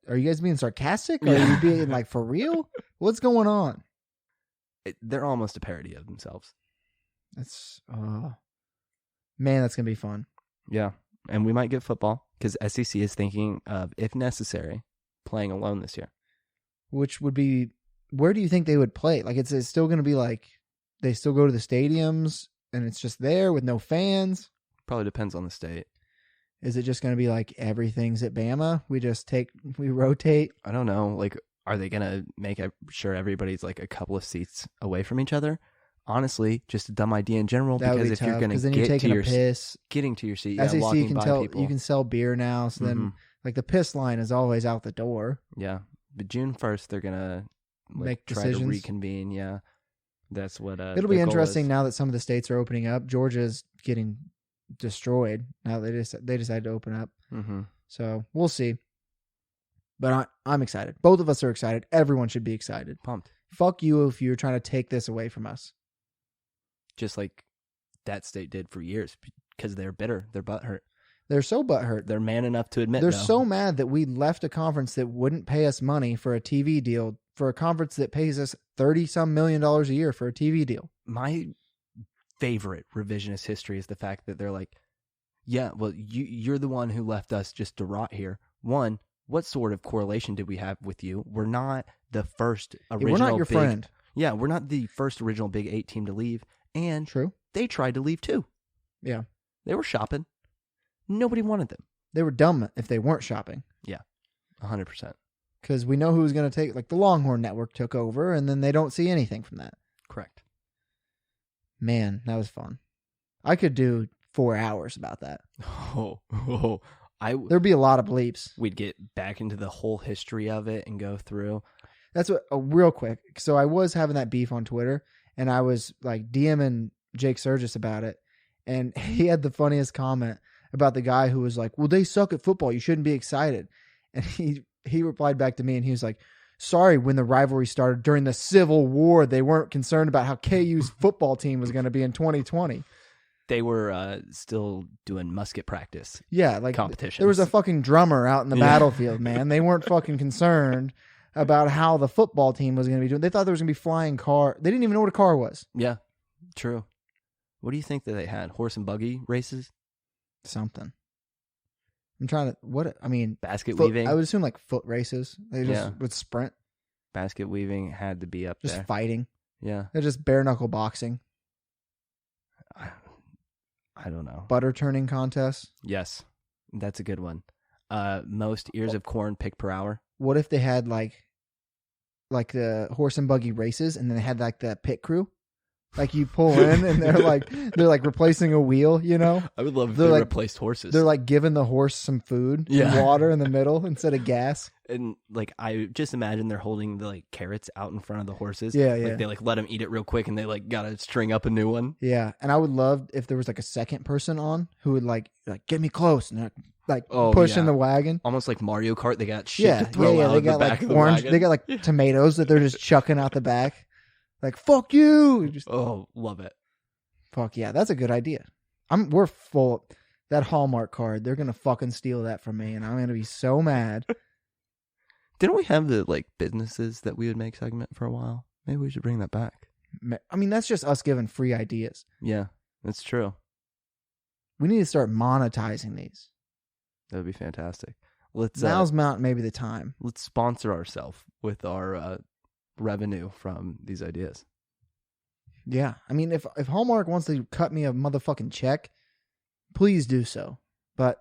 S1: Are you guys being sarcastic? Are you being like for real? What's going on?
S2: They're almost a parody of themselves.
S1: That's man, that's gonna be fun.
S2: Yeah. And we might get football because SEC is thinking of, if necessary, playing alone this year.
S1: Which would be, where do you think they would play? Like it's still gonna be like they still go to the stadiums and it's just there with no fans.
S2: Probably depends on the state.
S1: Is it just gonna be like everything's at Bama? We rotate.
S2: I don't know. Like, are they going to make sure everybody's like a couple of seats away from each other? Honestly, just a dumb idea in general.
S1: That would
S2: because
S1: be
S2: if
S1: tough,
S2: you're going
S1: 'cause
S2: to
S1: then you're
S2: get to
S1: taking
S2: your
S1: a piss.
S2: getting to your seat, yeah,
S1: SEC
S2: walking
S1: can
S2: by
S1: tell
S2: people.
S1: you can sell beer now, so then
S2: Mhm.
S1: like the piss line is always out the door.
S2: Yeah, but June 1st they're gonna
S1: Make
S2: try
S1: decisions.
S2: to reconvene. Yeah, that's what.
S1: It'll be interesting now that some of the states are opening up. Georgia's getting destroyed now. They decided to open up,
S2: Mm-hmm.
S1: so we'll see. But I'm excited. Both of us are excited. Everyone should be excited.
S2: Pumped,
S1: Fuck you if you're trying to take this away from us.
S2: just like that state did for years because they're bitter. They're butthurt.
S1: They're so butthurt.
S2: They're man enough to admit.
S1: They're
S2: no.
S1: so mad that we left a conference that wouldn't pay us money for a TV deal for a conference that pays us $30-some million a year for a TV deal.
S2: My favorite revisionist history is the fact that they're like, yeah, well, you're the one who left us just to rot here. One, what sort of correlation did we have with you? We're not the first original
S1: We're not your friend.
S2: Yeah, we're not the first original Big 8 team to leave. And
S1: True.
S2: they tried to leave too.
S1: Yeah.
S2: They were shopping. Nobody wanted them.
S1: They were dumb if they weren't shopping.
S2: 100%.
S1: Because we know who was going to take, like the Longhorn Network took over, and then they don't see anything from that.
S2: Correct.
S1: Man, that was fun. I could do 4 hours about that. There'd be a lot of bleeps.
S2: We'd get back into the whole history of it and go through.
S1: That's what, real quick. So I was having that beef on Twitter, and I was like DMing Jake Surgis about it, and he had the funniest comment about the guy who was like, well, they suck at football. You shouldn't be excited. And he replied back to me, and he was like, sorry, when the rivalry started during the Civil War, they weren't concerned about how KU's football team was going to be in 2020.
S2: They were still doing musket practice.
S1: Yeah, like
S2: Competitions.
S1: there was a fucking drummer out in the battlefield, man. They weren't fucking concerned about how the football team was going to be doing. They thought there was going to be flying car. They didn't even know what a car was.
S2: Yeah, true. What do you think that they had? Horse and buggy races?
S1: Something. I'm trying to,
S2: Basket
S1: foot,
S2: weaving?
S1: I would assume like foot races. They just would sprint.
S2: Basket weaving had to be up
S1: Just
S2: there.
S1: fighting.
S2: Yeah.
S1: They're just bare knuckle boxing.
S2: I don't know.
S1: Butter turning contests.
S2: Yes, that's a good one. Most ears of corn picked per hour.
S1: What if they had like the horse and buggy races, and then they had like the pit crew? Like you pull in, and they're like replacing a wheel. You know,
S2: I would love if
S1: They're
S2: they
S1: like-
S2: replaced horses.
S1: they're like giving the horse some food
S2: Yeah.
S1: and water in the middle instead of gas.
S2: And like I just imagine they're holding the like carrots out in front of the horses.
S1: Yeah,
S2: Like
S1: yeah.
S2: they like let them eat it real quick, and they like gotta string up a new one.
S1: Yeah, and I would love if there was like a second person on who would like get me close and like
S2: Oh,
S1: pushing
S2: yeah.
S1: the wagon.
S2: Almost like Mario Kart. They got shit
S1: Yeah,
S2: to throw out
S1: They
S2: of the
S1: got
S2: back
S1: like
S2: of the
S1: orange.
S2: wagon.
S1: They got like tomatoes that they're just chucking out the back. Like fuck you. Just,
S2: Oh, love it.
S1: fuck yeah, that's a good idea. We're full. That Hallmark card, they're gonna fucking steal that from me, and I'm gonna be so mad.
S2: Didn't we have the like businesses that we would make segment for a while? Maybe we should bring that back.
S1: I mean, that's just us giving free ideas.
S2: Yeah, that's true.
S1: We need to start monetizing these.
S2: That would be fantastic. Let's
S1: Now's maybe the time.
S2: let's sponsor ourselves with our revenue from these ideas.
S1: Yeah, I mean, if Hallmark wants to cut me a motherfucking check, please do so. But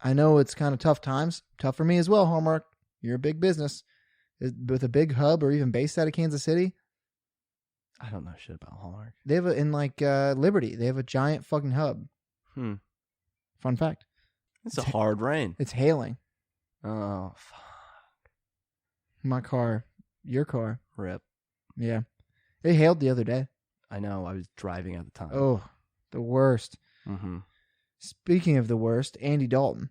S1: I know it's kind of tough times. Tough for me as well, Hallmark. You're a big business with a big hub or even based out of Kansas City.
S2: I don't know shit about Hallmark.
S1: They have in Liberty. They have a giant fucking hub. Fun fact.
S2: It's a hard rain.
S1: It's hailing.
S2: Oh, fuck.
S1: My car. Your car.
S2: Rip.
S1: Yeah. It hailed the other day.
S2: I know. I was driving at the time.
S1: Oh, the worst.
S2: Mm-hmm.
S1: Speaking of the worst, Andy Dalton.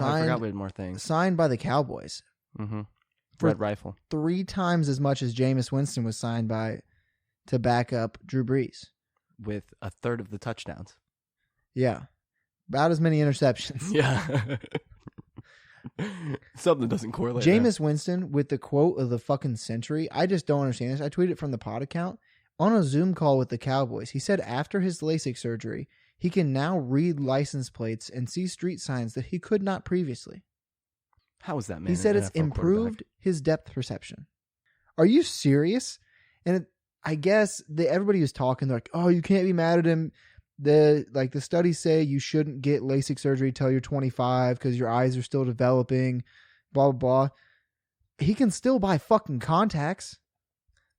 S2: I forgot we had more things.
S1: Signed by the Cowboys.
S2: Mm-hmm.
S1: For-
S2: Red Rifle. 3
S1: times as much as Jameis Winston was signed to back up Drew Brees.
S2: With a third of the touchdowns.
S1: Yeah. About as many interceptions.
S2: Yeah. Something doesn't correlate. there.
S1: Jameis Winston with the quote of the fucking century. I just don't understand this. I tweeted from the pod account. On a Zoom call with the Cowboys, he said after his LASIK surgery, he can now read license plates and see street signs that he could not previously.
S2: How is that, man?
S1: He said
S2: an
S1: it's
S2: NFL
S1: improved his depth perception. Are you serious? And I guess everybody was talking. They're like, "Oh, you can't be mad at him." The studies say you shouldn't get LASIK surgery till you're 25 because your eyes are still developing. Blah blah blah. He can still buy fucking contacts.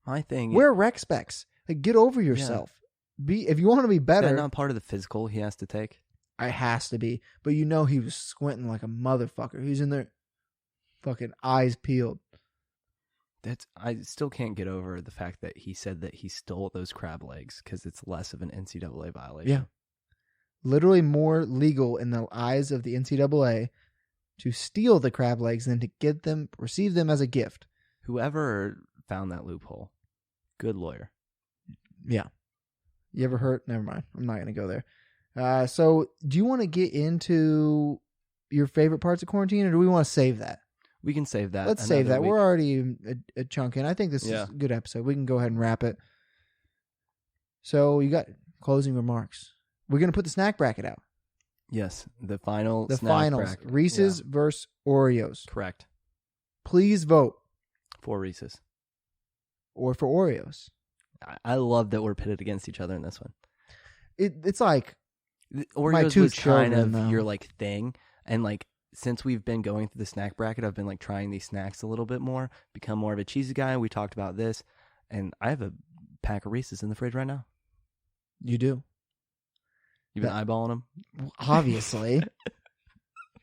S2: My thing.
S1: Wear rec specs. Like, get over yourself. If you want to be
S2: Is
S1: better.
S2: that not part of the physical he has to take?
S1: It has to be. But he was squinting like a motherfucker. He's in there, fucking eyes peeled.
S2: I still can't get over the fact that he said that he stole those crab legs because it's less of an NCAA violation.
S1: Yeah. Literally more legal in the eyes of the NCAA to steal the crab legs than to receive them as a gift.
S2: Whoever found that loophole, good lawyer.
S1: Yeah. You ever heard? Never mind. I'm not going to go there. So do you want to get into your favorite parts of quarantine, or do we want to save that?
S2: We can save that.
S1: Let's save that.
S2: week.
S1: We're already a chunk in. I think this is a good episode. We can go ahead and wrap it. So you got closing remarks. We're going to put the snack bracket out.
S2: Yes, the final.
S1: The
S2: snack
S1: finals.
S2: bracket.
S1: Reese's versus Oreos.
S2: Correct.
S1: Please vote.
S2: For Reese's.
S1: Or for Oreos.
S2: I love that we're pitted against each other in this one.
S1: It's like
S2: Oreos
S1: two
S2: was kind
S1: children,
S2: of
S1: though.
S2: your like thing, and like since we've been going through the snack bracket, I've been like trying these snacks a little bit more, become more of a cheesy guy. We talked about this, and I have a pack of Reese's in the fridge right now.
S1: You do.
S2: You've been eyeballing them?
S1: Obviously.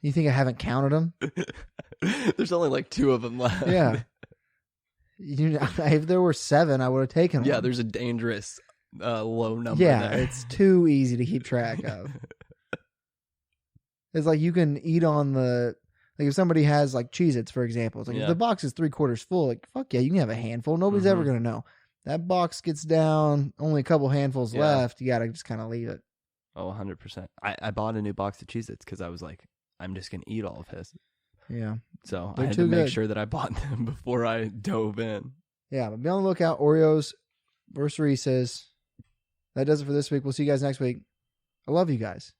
S1: You think I haven't counted them?
S2: There's only like 2 of them left.
S1: Yeah. If there were 7, I would have taken them.
S2: Yeah, there's a dangerous low number
S1: Yeah,
S2: there.
S1: it's too easy to keep track of. It's like you can eat on like if somebody has like Cheez-Its, for example. It's like if the box is 3/4 full, like fuck yeah, you can have a handful. Nobody's ever going to know. That box gets down, only a couple handfuls left. You got to just kind of leave it.
S2: Oh, 100%. I bought a new box of Cheez-Its because I was like, I'm just going to eat all of his. So
S1: They're
S2: I had
S1: too
S2: to make
S1: good.
S2: sure that I bought them before I dove in.
S1: Yeah, but be on the lookout. Oreos versus Reese's. That does it for this week. We'll see you guys next week. I love you guys.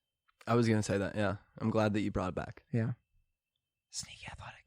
S2: I was going to say that, yeah. I'm glad that you brought it back.
S1: Yeah. Sneaky athletic.